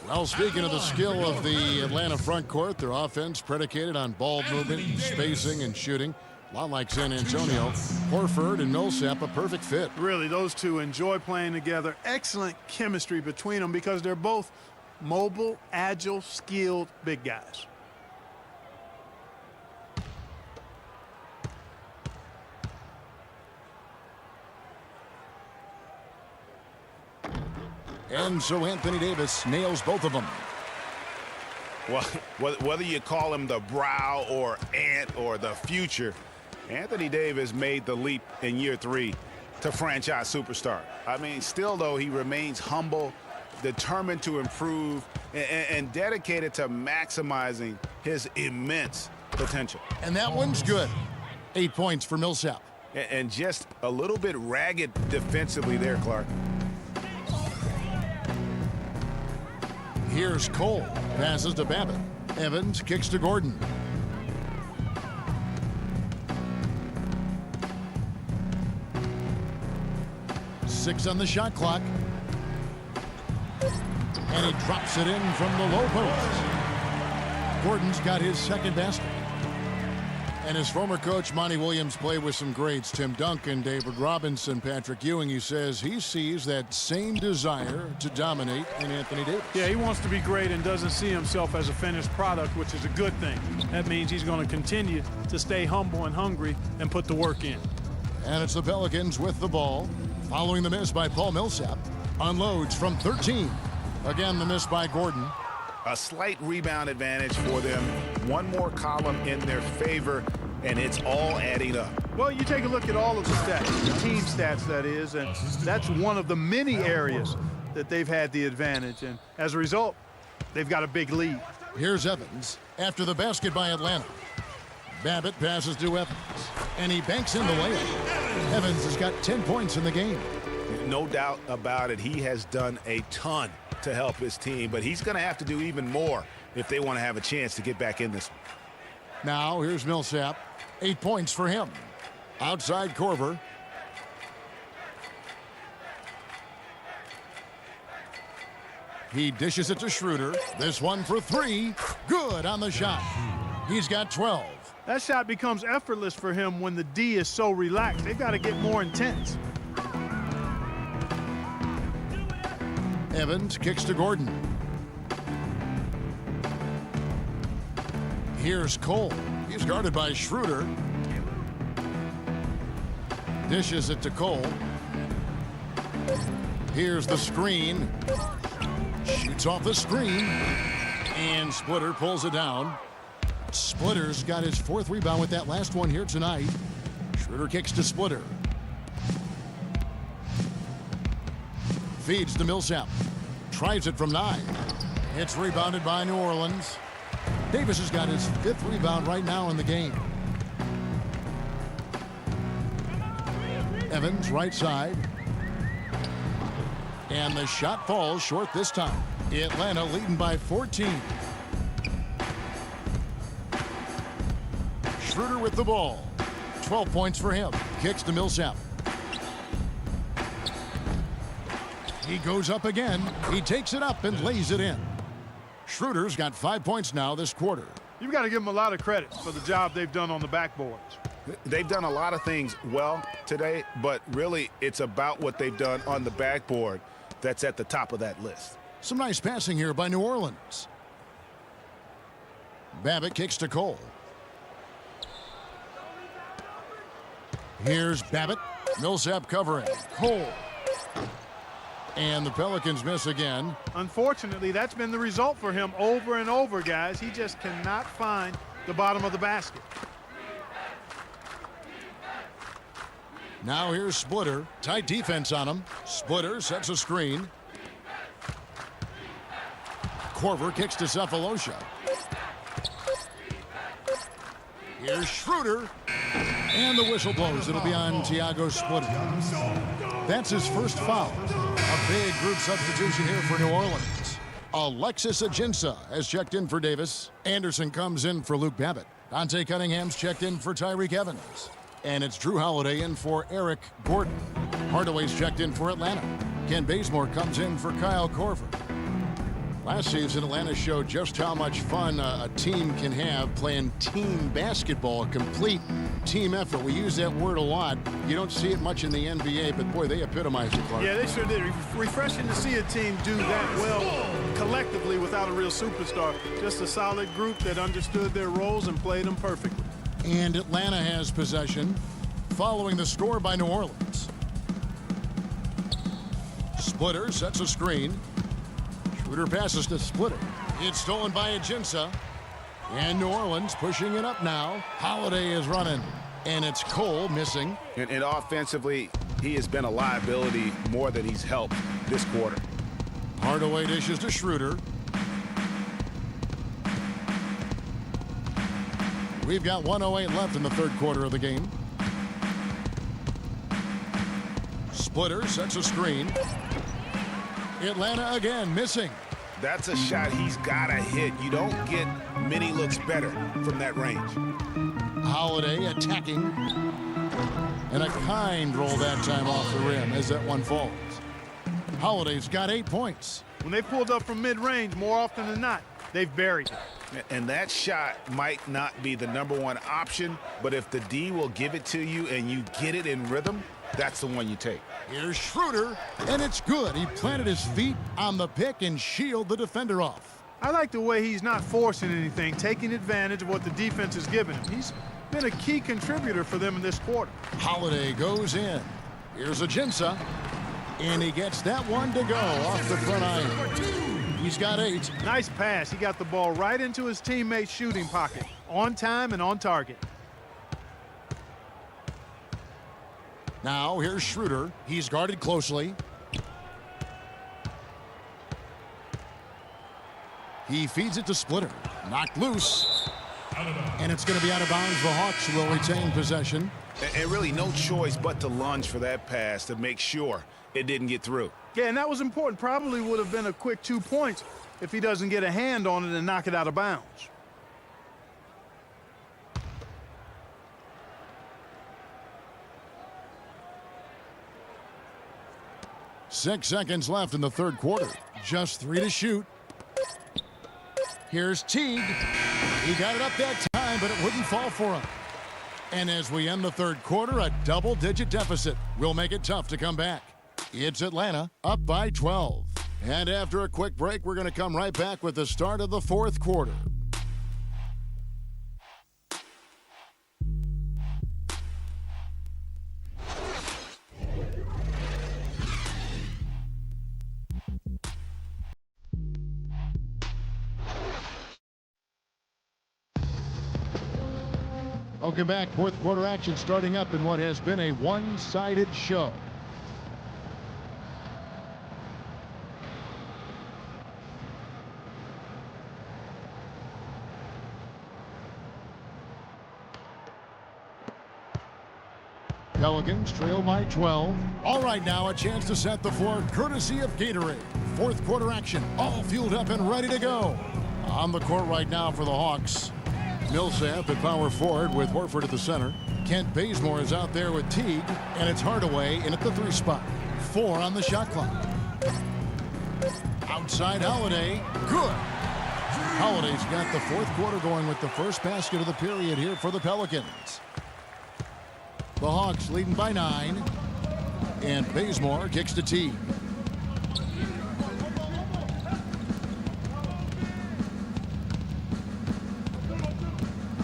Well, speaking of the skill of the Atlanta front court, their offense predicated on ball movement, spacing, and shooting. A lot like San Antonio. Horford and Millsap, a perfect fit. Really, those two enjoy playing together. Excellent chemistry between them because they're both mobile, agile, skilled big guys. And so Anthony Davis nails both of them. Well, whether you call him the brow or ant or the future, Anthony Davis made the leap in year 3 to franchise superstar. I mean, still, though, he remains humble, determined to improve, and dedicated to maximizing his immense potential. And that one's good. 8 points for Millsap. And just a little bit ragged defensively there, Clark. Here's Cole. Passes to Babbitt. Evans kicks to Gordon. Six on the shot clock. And he drops it in from the low post. Gordon's got his second basket. And his former coach, Monty Williams, played with some greats. Tim Duncan, David Robinson, Patrick Ewing. He says he sees that same desire to dominate in Anthony Davis. Yeah, he wants to be great and doesn't see himself as a finished product, which is a good thing. That means he's going to continue to stay humble and hungry and put the work in. And it's the Pelicans with the ball. Following the miss by Paul Millsap. Unloads from 13. Again, the miss by Gordon. A slight rebound advantage for them. One more column in their favor, and it's all adding up. Well, you take a look at all of the stats, the team stats, that is, and that's one of the many areas that they've had the advantage. And as a result, they've got a big lead. Here's Evans after the basket by Atlanta. Babbitt passes to Evans, and he banks in the layup. Evans has got 10 points in the game. No doubt about it. He has done a ton to help his team, but he's going to have to do even more if they want to have a chance to get back in this one. Now here's Millsap. 8 points for him. Outside Korver. He dishes it to Schroeder. This one for 3. Good on the shot. He's got 12. That shot becomes effortless for him when the D is so relaxed. They've got to get more intense. Evans kicks to Gordon. Here's Cole. He's guarded by Schroeder. Dishes it to Cole. Here's the screen. Shoots off the screen. And Splitter pulls it down. Splitter's got his 4th rebound with that last one here tonight. Schroeder kicks to Splitter. Feeds to Millsap. Tries it from 9. It's rebounded by New Orleans. Davis has got his 5th rebound right now in the game. Evans right side. And the shot falls short this time. Atlanta leading by 14. Schroeder with the ball. 12 points for him. Kicks to Millsap. He goes up again. He takes it up and lays it in. Schroeder's got 5 points now this quarter. You've got to give them a lot of credit for the job they've done on the backboards. They've done a lot of things well today, but really it's about what they've done on the backboard that's at the top of that list. Some nice passing here by New Orleans. Babbitt kicks to Cole. Here's Babbitt. Millsap covering. Cole. And the Pelicans miss again. Unfortunately, that's been the result for him over and over, guys. He just cannot find the bottom of the basket. Now here's Splitter. Tight defense on him. Splitter sets a screen. Korver kicks to Cephalosha. Here's Schroeder. And the whistle blows. It'll be on Thiago Splitter. That's his first foul. A big group substitution here for New Orleans. Alexis Ajinça has checked in for Davis. Anderson comes in for Luke Babbitt. Dante Cunningham's checked in for Tyreek Evans. And it's Drew Holiday in for Eric Gordon. Hardaway's checked in for Atlanta. Ken Bazemore comes in for Kyle Korver. Last season, Atlanta showed just how much fun a team can have playing team basketball, a complete team effort. We use that word a lot. You don't see it much in the NBA, but boy, they epitomize it, Clark. Yeah, they sure did. Refreshing to see a team do that well collectively without a real superstar. Just a solid group that understood their roles and played them perfectly. And Atlanta has possession following the score by New Orleans. Splitter sets a screen. Schroeder passes to Splitter. It's stolen by Ajinça. And New Orleans pushing it up now. Holiday is running. And it's Cole missing. And offensively, he has been a liability more than he's helped this quarter. Hardaway dishes to Schroeder. We've got 1:08 left in the third quarter of the game. Splitter sets a screen. Atlanta again missing. That's a shot he's got to hit. You don't get many looks better from that range. Holiday attacking. And a kind roll that time off the rim as that one falls. Holiday's got 8 points. When they pulled up from mid-range, more often than not, they've buried it. And that shot might not be the #1 option, but if the D will give it to you and you get it in rhythm, that's the one you take. Here's Schroeder, and it's good. He planted his feet on the pick and shielded the defender off. I like the way he's not forcing anything, taking advantage of what the defense is giving him. He's been a key contributor for them in this quarter. Holiday goes in. Here's Ajinça. And he gets that one to go off the front iron. He's got 8. Nice pass. He got the ball right into his teammate's shooting pocket. On time and on target. Now here's Schroeder. He's guarded closely. He feeds it to Splitter. Knocked loose. And it's going to be out of bounds. The Hawks will retain possession. And really no choice but to lunge for that pass to make sure it didn't get through. Yeah, and that was important. Probably would have been a quick 2 points if he doesn't get a hand on it and knock it out of bounds. Six seconds left in the third quarter. Just 3 to shoot. Here's Teague. He got it up that time, but it wouldn't fall for him. And as we end the third quarter, a double-digit deficit will make it tough to come back. It's Atlanta up by 12. And after a quick break, we're going to come right back with the start of the fourth quarter. Welcome back. Fourth quarter action starting up in what has been a one-sided show. Pelicans trail by 12. All right, now a chance to set the floor courtesy of Gatorade. Fourth quarter action, all fueled up and ready to go. On the court right now for the Hawks. Millsap at power forward with Horford at the center. Kent Bazemore is out there with Teague, and it's Hardaway in at the 3 spot. 4 on the shot clock. Outside Holiday, good. Holiday's got the fourth quarter going with the first basket of the period here for the Pelicans. The Hawks leading by 9, and Bazemore kicks to Teague.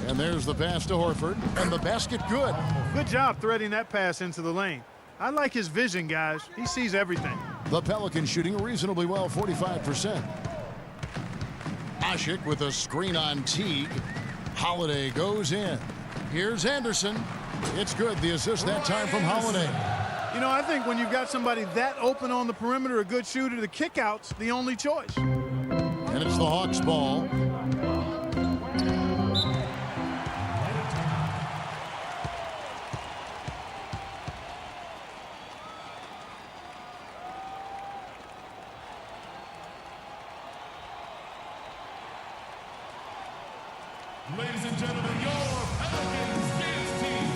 And there's the pass to Horford, and the basket good. Good job threading that pass into the lane. I like his vision, guys. He sees everything. The Pelicans shooting reasonably well, 45%. Asik with a screen on Teague. Holiday goes in. Here's Anderson. It's good. The assist that time from Holiday. You know, I think when you've got somebody that open on the perimeter, a good shooter, the kickout's the only choice. And it's the Hawks' ball. Ladies and gentlemen, your Pelicans dance team.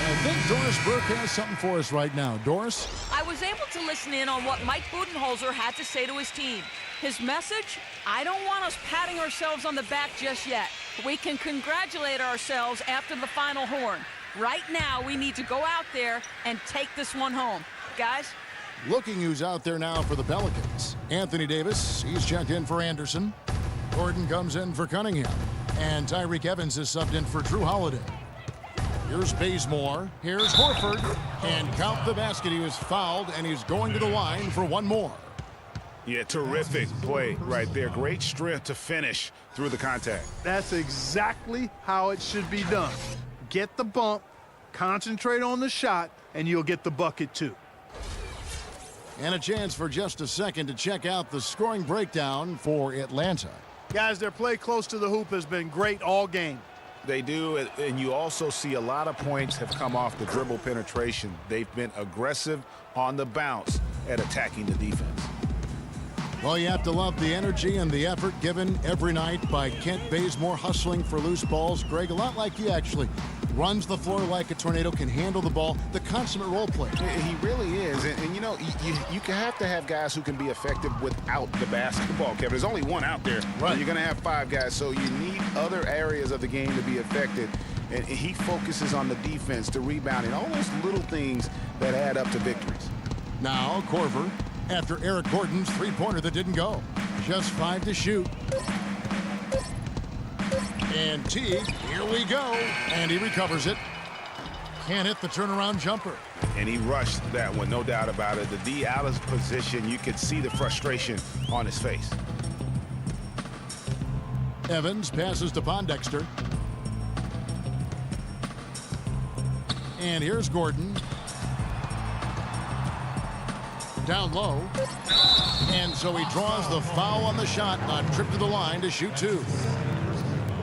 I think Doris Burke has something for us right now. Doris? I was able to listen in on what Mike Budenholzer had to say to his team. His message, I don't want us patting ourselves on the back just yet. We can congratulate ourselves after the final horn. Right now, we need to go out there and take this one home. Guys? Looking who's out there now for the Pelicans. Anthony Davis, he's checked in for Anderson. Gordon comes in for Cunningham. And Tyreek Evans is subbed in for Drew Holiday. Here's Bazemore. Here's Horford. And count the basket. He was fouled, and he's going to the line for one more. Yeah, terrific play right there. Great strength to finish through the contact. That's exactly how it should be done. Get the bump, concentrate on the shot, and you'll get the bucket too. And a chance for just a second to check out the scoring breakdown for Atlanta. Guys, their play close to the hoop has been great all game. They do, and you also see a lot of points have come off the dribble penetration. They've been aggressive on the bounce at attacking the defense. Well, you have to love the energy and the effort given every night by Kent Bazemore, hustling for loose balls. Greg, a lot like you actually. Runs the floor like a tornado, can handle the ball, the consummate role player. He really is. And you know, you can have to have guys who can be effective without the basketball, Kevin. There's only one out there. Right. You're going to have 5 guys, so you need other areas of the game to be effective. And he focuses on the defense, the rebounding, all those little things that add up to victories. Now, Corver, after Eric Gordon's three-pointer that didn't go. Just 5 to shoot. And Teague, here we go. And he recovers it. Can't hit the turnaround jumper. And he rushed that one, no doubt about it. The D out of position, you could see the frustration on his face. Evans passes to Pondexter. And here's Gordon. Down low. And so he draws the foul on the shot, a trip to the line to shoot 2.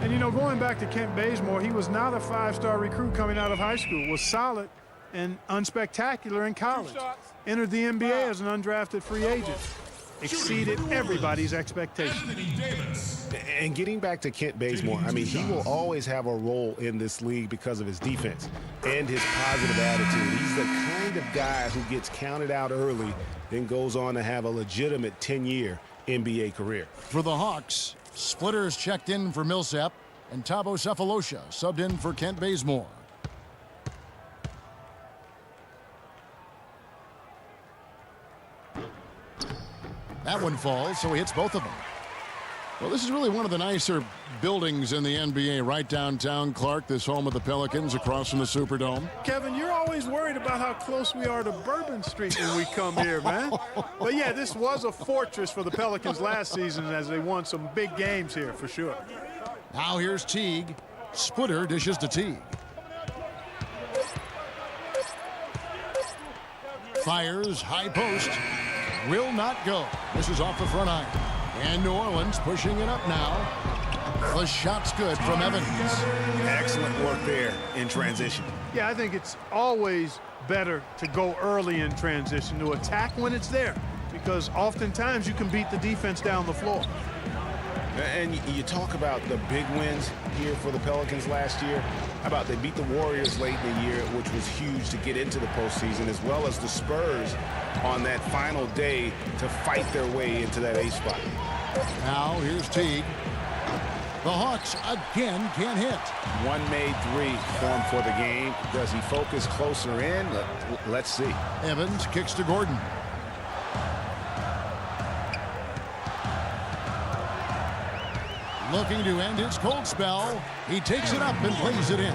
And, you know, going back to Kent Bazemore, he was not a 5-star recruit coming out of high school. Was solid and unspectacular in college. Entered the NBA as an undrafted free agent. Exceeded everybody's expectations. And getting back to Kent Bazemore, I mean, he will always have a role in this league because of his defense and his positive attitude. He's the kind of guy who gets counted out early, then goes on to have a legitimate 10-year NBA career. For the Hawks, Splitters checked in for Millsap, and Thabo Cephalosha subbed in for Kent Bazemore. That one falls, so he hits both of them. Well, this is really one of the nicer buildings in the NBA, right downtown Clark, this home of the Pelicans across from the Superdome. Kevin, you're always worried about how close we are to Bourbon Street when we come here, man. But, yeah, this was a fortress for the Pelicans last season as they won some big games here, for sure. Now here's Teague. Splitter dishes to Teague. Fires, high post. Will not go. This is off the front iron. And New Orleans pushing it up now. The shot's good from Evans. Excellent work there in transition. Yeah, I think it's always better to go early in transition, to attack when it's there, because oftentimes you can beat the defense down the floor. And you talk about the big wins here for the Pelicans last year. How about they beat the Warriors late in the year, which was huge to get into the postseason, as well as the Spurs on that final day to fight their way into that 8th spot. Now here's Teague. The Hawks again can't hit. One made 3 for him for the game. Does he focus closer in? Let's see. Evans kicks to Gordon. Looking to end his cold spell. He takes it up and plays it in.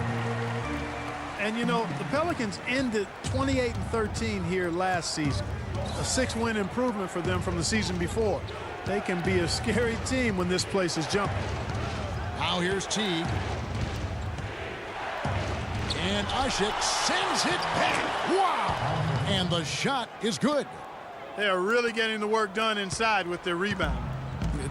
And, you know, the Pelicans ended 28-13 here last season. A 6-win improvement for them from the season before. They can be a scary team when this place is jumping. Now here's Teague. And Ashik sends it back. Wow! And the shot is good. They are really getting the work done inside with their rebound.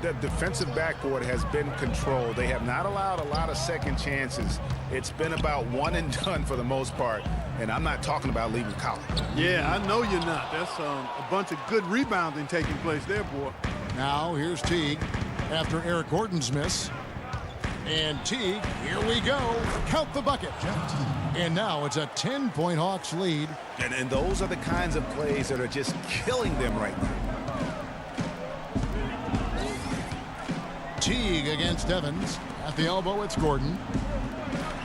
The defensive backboard has been controlled. They have not allowed a lot of second chances. It's been about one and done for the most part. And I'm not talking about leaving college. Yeah, I know you're not. That's a bunch of good rebounding taking place there, boy. Now here's Teague after Eric Gordon's miss. And Teague, here we go. Count the bucket. And now it's a 10-point Hawks lead. And those are the kinds of plays that are just killing them right now. Teague against Evans. At the elbow, it's Gordon.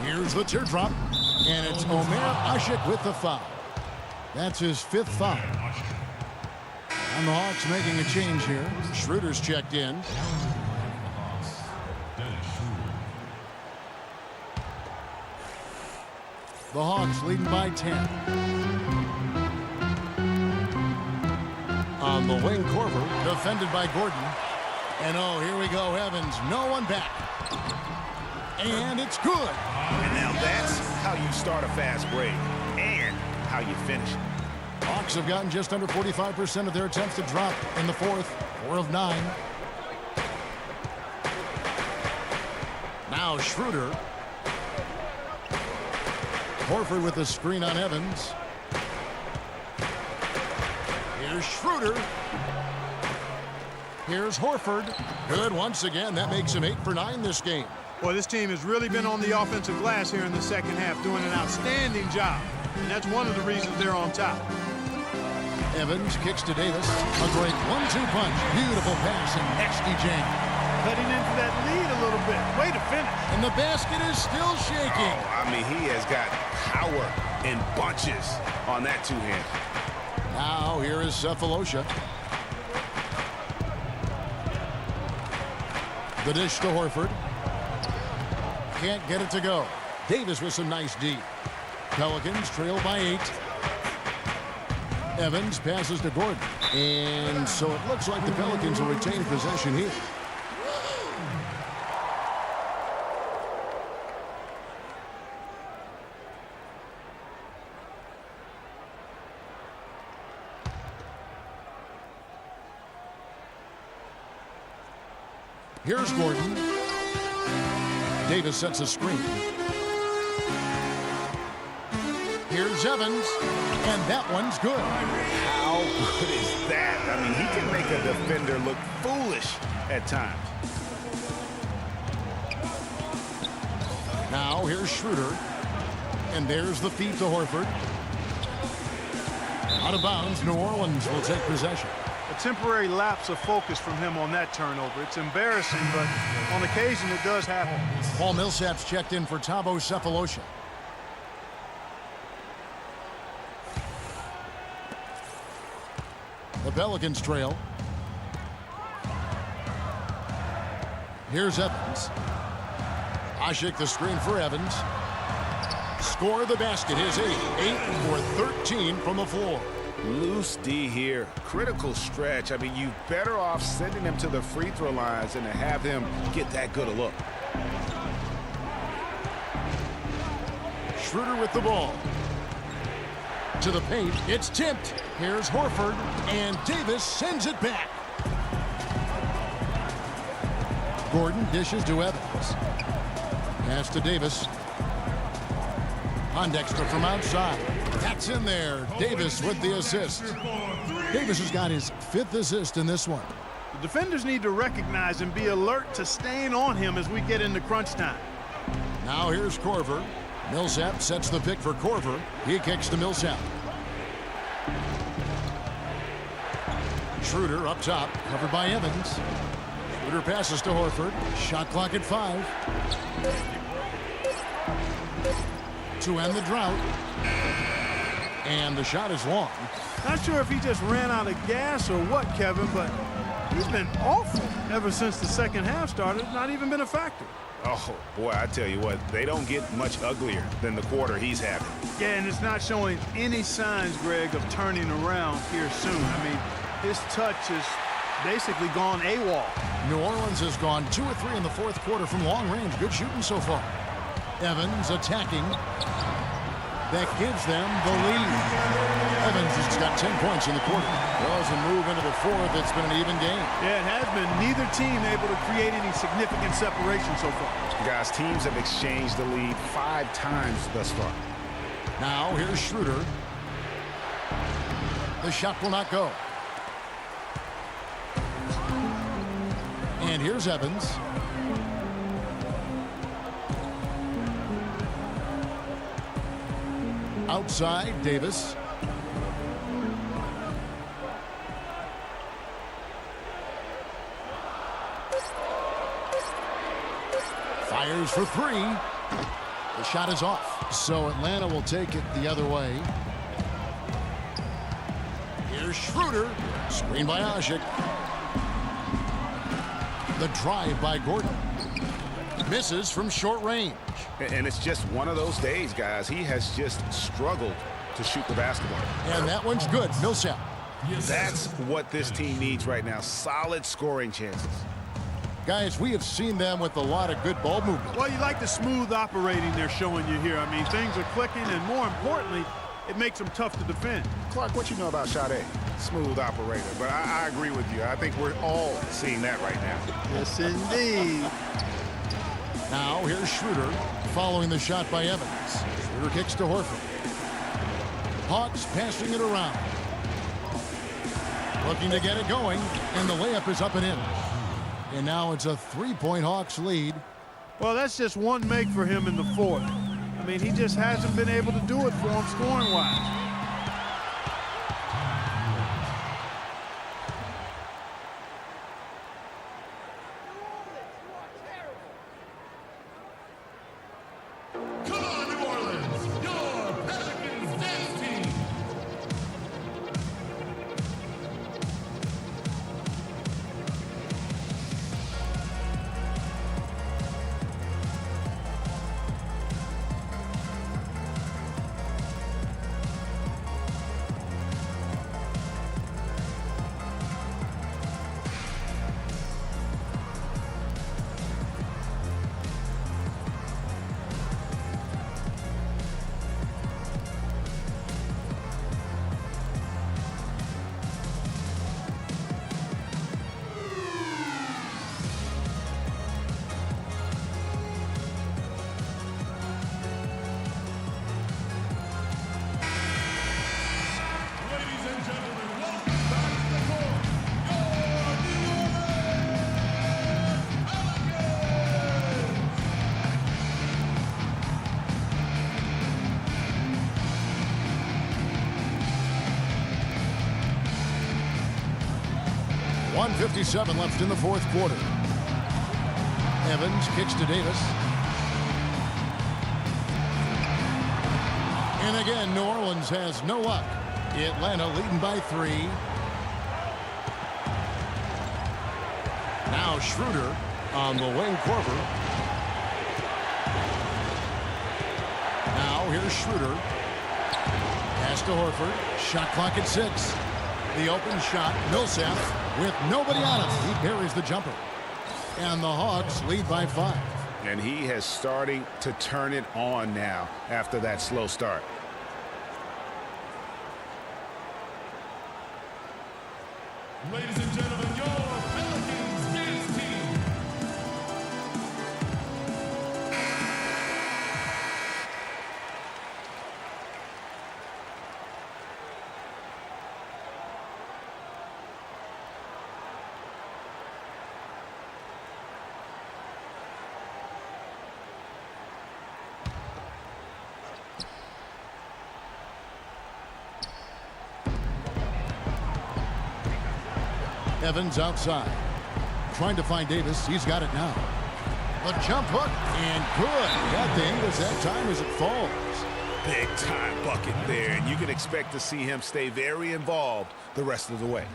Here's the teardrop. And it's Omer Ashik with the foul. That's his 5th foul. And the Hawks making a change here. Schroeder's checked in. The Hawks leading by 10. On the wing, Corver, defended by Gordon. And oh, here we go, Evans. No one back. And it's good. And now that's how you start a fast break and how you finish. Hawks have gotten just under 45% of their attempts to drop in the 4th. 4 of 9. Now Schroeder. Horford with the screen on Evans. Here's Schroeder. Here's Horford. Good once again. That makes him 8 for 9 this game. Well, this team has really been on the offensive glass here in the second half, doing an outstanding job. And that's one of the reasons they're on top. Evans kicks to Davis. A great 1-2 punch. Beautiful pass and nasty jam. Cutting into that lead a little bit. Way to finish. And the basket is still shaking. Oh, I mean, he has got power in bunches on that two-hand. Now here is Cephalosha. The dish to Horford. Can't get it to go. Davis with some nice D. Pelicans trail by 8. Evans passes to Gordon. And so it looks like the Pelicans will retain possession here. Here's Gordon. Davis sets a screen. Here's Evans, and that one's good. How good is that? I mean, he can make a defender look foolish at times. Now here's Schroeder, and there's the feed to Horford. Out of bounds, New Orleans will take possession. A temporary lapse of focus from him on that turnover. It's embarrassing, but on occasion it does happen. Paul Millsap's checked in for Thabo Cephalosha. The Pelicans trail. Here's Evans. Asik the screen for Evans. Score the basket. His 8 for 13 from the floor. Loose D here. Critical stretch. I mean, you're better off sending him to the free throw lines than to have him get that good a look. Schroeder with the ball. To the paint. It's tipped. Here's Horford. And Davis sends it back. Gordon dishes to Evans. Pass to Davis. Pondexter from outside. That's in there. Davis with the assist. Davis has got his 5th assist in this one. The defenders need to recognize and be alert to staying on him as we get into crunch time. Now here's Korver. Millsap sets the pick for Korver. He kicks to Millsap. Schroeder up top, covered by Evans. Schroeder passes to Horford. Shot clock at 5. To end the drought. And the shot is long. Not sure if he just ran out of gas or what, Kevin, but he's been awful ever since the second half started. Not even been a factor. Oh, boy, I tell you what, they don't get much uglier than the quarter he's having. Yeah, and it's not showing any signs, Greg, of turning around here soon. I mean, his touch is basically gone AWOL. New Orleans has gone 2 or 3 in the 4th quarter from long range. Good shooting so far. Evans attacking. That gives them the lead. Evans has got 10 points in the quarter. Well, as we move into the 4th, it's been an even game. Yeah, it has been. Neither team able to create any significant separation so far. Guys, teams have exchanged the lead 5 times thus far. Now, here's Schroeder. The shot will not go. And here's Evans. Outside, Davis. Fires for 3. The shot is off. So Atlanta will take it the other way. Here's Schroeder. Screen by Asik. The drive by Gordon. Misses from short range. And it's just one of those days, guys. He has just struggled to shoot the basketball. And that one's good. Millsap. That's what this team needs right now. Solid scoring chances. Guys, we have seen them with a lot of good ball movement. Well, you like the smooth operating they're showing you here. I mean, things are clicking, and more importantly, it makes them tough to defend. Clark, what you know about Sade? Smooth operator. But I agree with you. I think we're all seeing that right now. Yes, indeed. Now, here's Schroeder following the shot by Evans. Schroeder kicks to Horford. Hawks passing it around. Looking to get it going, and the layup is up and in. And now it's a 3-point Hawks lead. Well, that's just one make for him in the fourth. I mean, he just hasn't been able to do it for him scoring-wise. Come on, New Orleans, your Pelicans dance team. Ladies and gentlemen, welcome back to the court, your New Orleans Pelicans. 1:57 left in the fourth quarter. Evans kicks to Davis. And again, New Orleans has no luck. Atlanta leading by 3. Now Schroeder on the wing. Korver. Now here's Schroeder. Pass to Horford. Shot clock at 6. The open shot. Millsap with nobody on it. He buries the jumper. And the Hawks lead by 5. And he has starting to turn it on now after that slow start. Ladies and gentlemen, your Pelicans dance team. Evans outside. Trying to find Davis. He's got it now. The jump hook. And good. Got the English that time as it falls. Big time bucket there, and you can expect to see him stay very involved the rest of the way.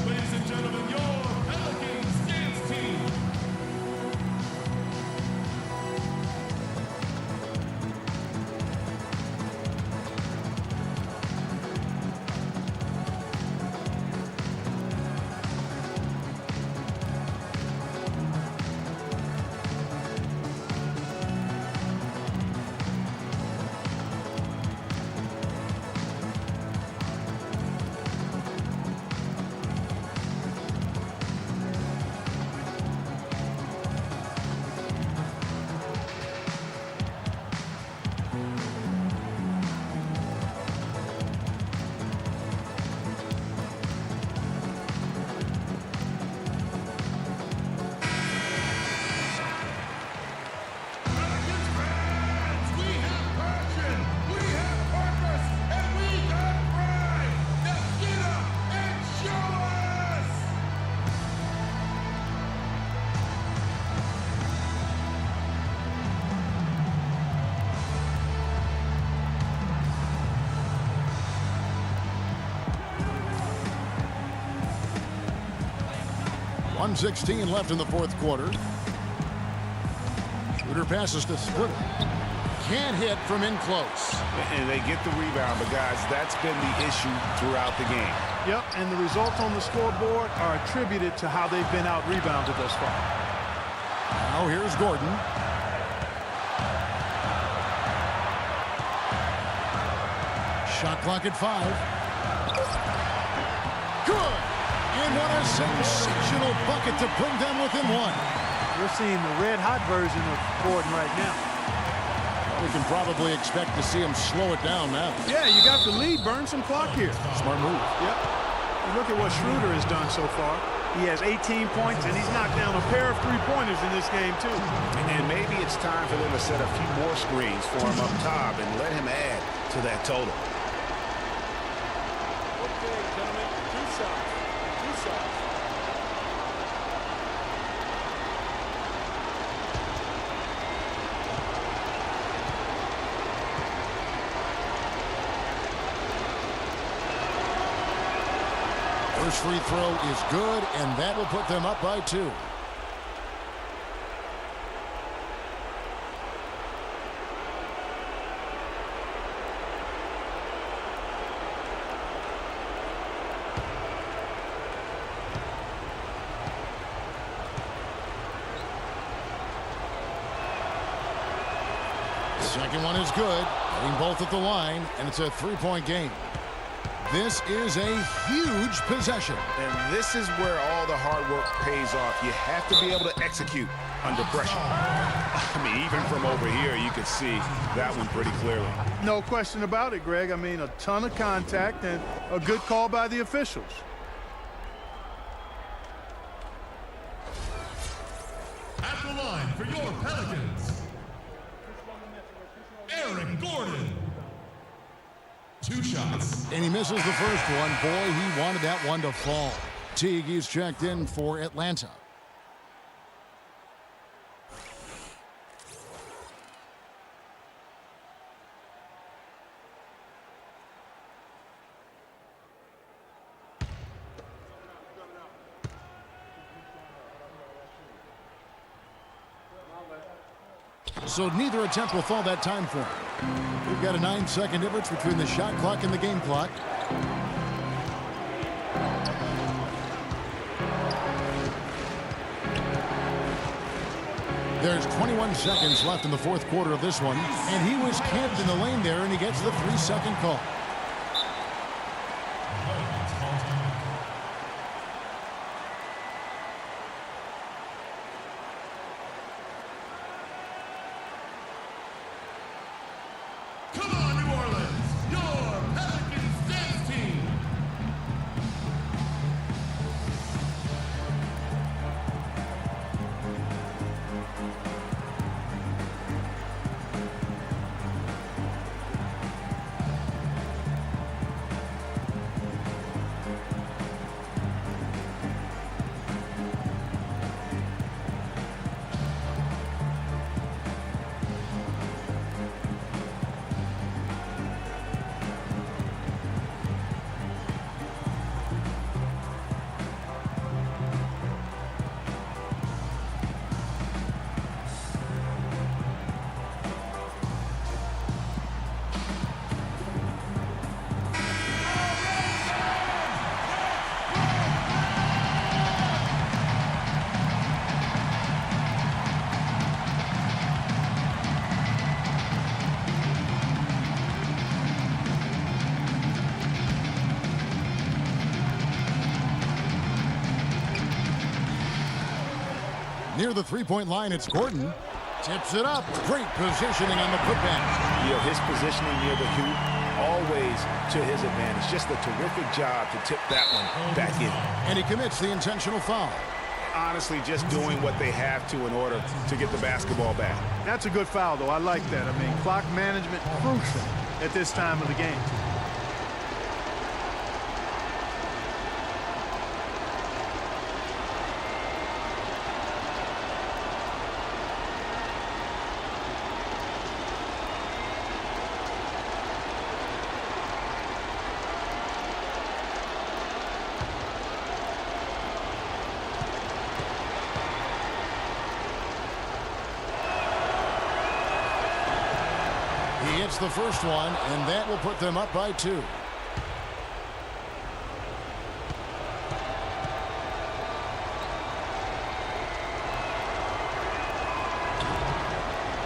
Ladies and gentlemen, your Pelicans dance team. .116 left in the fourth quarter. Schroeder passes to Splitter. Can't hit from in close. And they get the rebound, but guys, that's been the issue throughout the game. Yep, and the results on the scoreboard are attributed to how they've been out-rebounded thus far. Now here's Gordon. Shot clock at 5. Good! And what a sensational bucket to bring them within 1. We're seeing the red-hot version of Gordon right now. We can probably expect to see him slow it down now. Yeah, you got the lead. Burn some clock here. Smart move. Yep. And look at what Schroeder has done so far. He has 18 points, and he's knocked down a pair of three-pointers in this game, too. And maybe it's time for them to set a few more screens for him up top and let him add to that total. Okay, gentlemen, two shots. Two shots. First free throw is good, and that will put them up by 2. Second one is good. Getting both at the line, and it's a three-point game. This is a huge possession. And this is where all the hard work pays off. You have to be able to execute under pressure. I mean, even from over here, you could see that one pretty clearly. No question about it, Greg. I mean, a ton of contact and a good call by the officials. At the line for your Pelicans, Aaron Gordon. 2 shots. And he misses the first one. Boy, he wanted that one to fall. Teague is checked in for Atlanta. So neither attempt will fall that time for him. We've got a 9-second difference between the shot clock and the game clock. There's 21 seconds left in the fourth quarter of this one, and he was camped in the lane there, and he gets the 3-second call. Come on, New Orleans, your Pelicans dance team. Near the three-point line, it's Gordon. Tips it up. Great positioning on the putback. You know, his positioning near the hoop, always to his advantage. Just a terrific job to tip that one back in. And he commits the intentional foul. Honestly, just doing what they have to in order to get the basketball back. That's a good foul, though. I like that. I mean, clock management crucial at this time of the game. He hits the first one, and that will put them up by 2.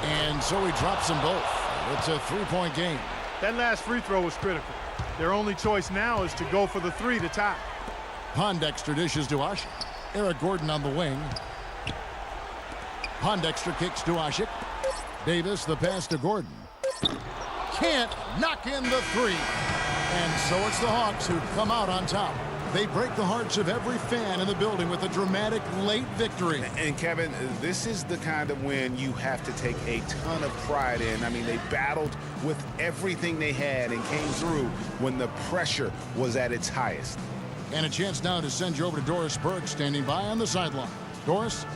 And so he drops them both. It's a three-point game. That last free throw was critical. Their only choice now is to go for the 3 to tie. Pondexter dishes to Ashik. Eric Gordon on the wing. Pondexter kicks to Ashik. Davis the pass to Gordon. Can't knock in the three. And so it's the Hawks who come out on top. They break the hearts of every fan in the building with a dramatic late victory. And Kevin, this is the kind of win you have to take a ton of pride in. I mean, they battled with everything they had and came through when the pressure was at its highest. And a chance now to send you over to Doris Burke, standing by on the sideline. Doris?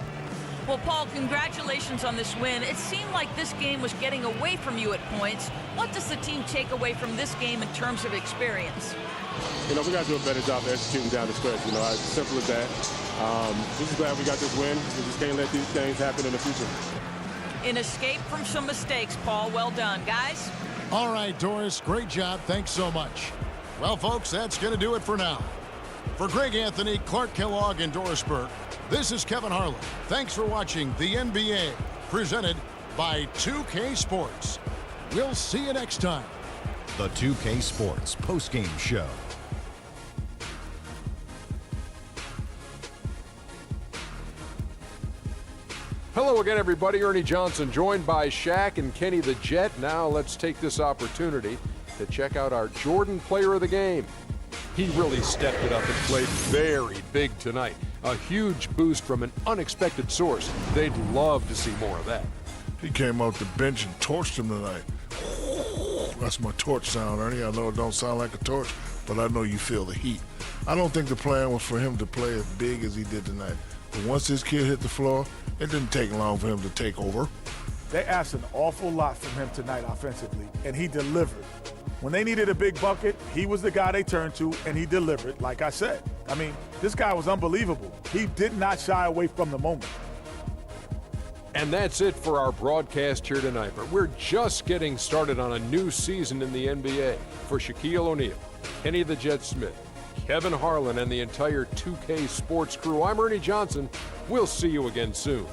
Well, Paul, congratulations on this win. It seemed like this game was getting away from you at points. What does the team take away from this game in terms of experience? We got to do a better job of executing down the stretch. As simple as that. Just glad we got this win. We just can't let these things happen in the future. An escape from some mistakes, Paul. Well done, guys. All right, Doris, great job. Thanks so much. Well, folks, that's going to do it for now. For Greg Anthony, Clark Kellogg, and Doris Burke, this is Kevin Harlan. Thanks for watching the NBA, presented by 2K Sports. We'll see you next time. The 2K Sports postgame show. Hello again, everybody. Ernie Johnson, joined by Shaq and Kenny the Jet. Now let's take this opportunity to check out our Jordan Player of the Game. He really stepped it up and played very big tonight. A huge boost from an unexpected source. They'd love to see more of that. He came off the bench and torched him tonight. That's my torch sound, Ernie. I know it don't sound like a torch, but I know you feel the heat. I don't think the plan was for him to play as big as he did tonight. But once this kid hit the floor, it didn't take long for him to take over. They asked an awful lot from him tonight offensively, and he delivered. When they needed a big bucket, he was the guy they turned to, and he delivered, like I said. I mean, this guy was unbelievable. He did not shy away from the moment. And that's it for our broadcast here tonight. But we're just getting started on a new season in the NBA. For Shaquille O'Neal, Kenny the Jet Smith, Kevin Harlan, and the entire 2K Sports crew, I'm Ernie Johnson. We'll see you again soon.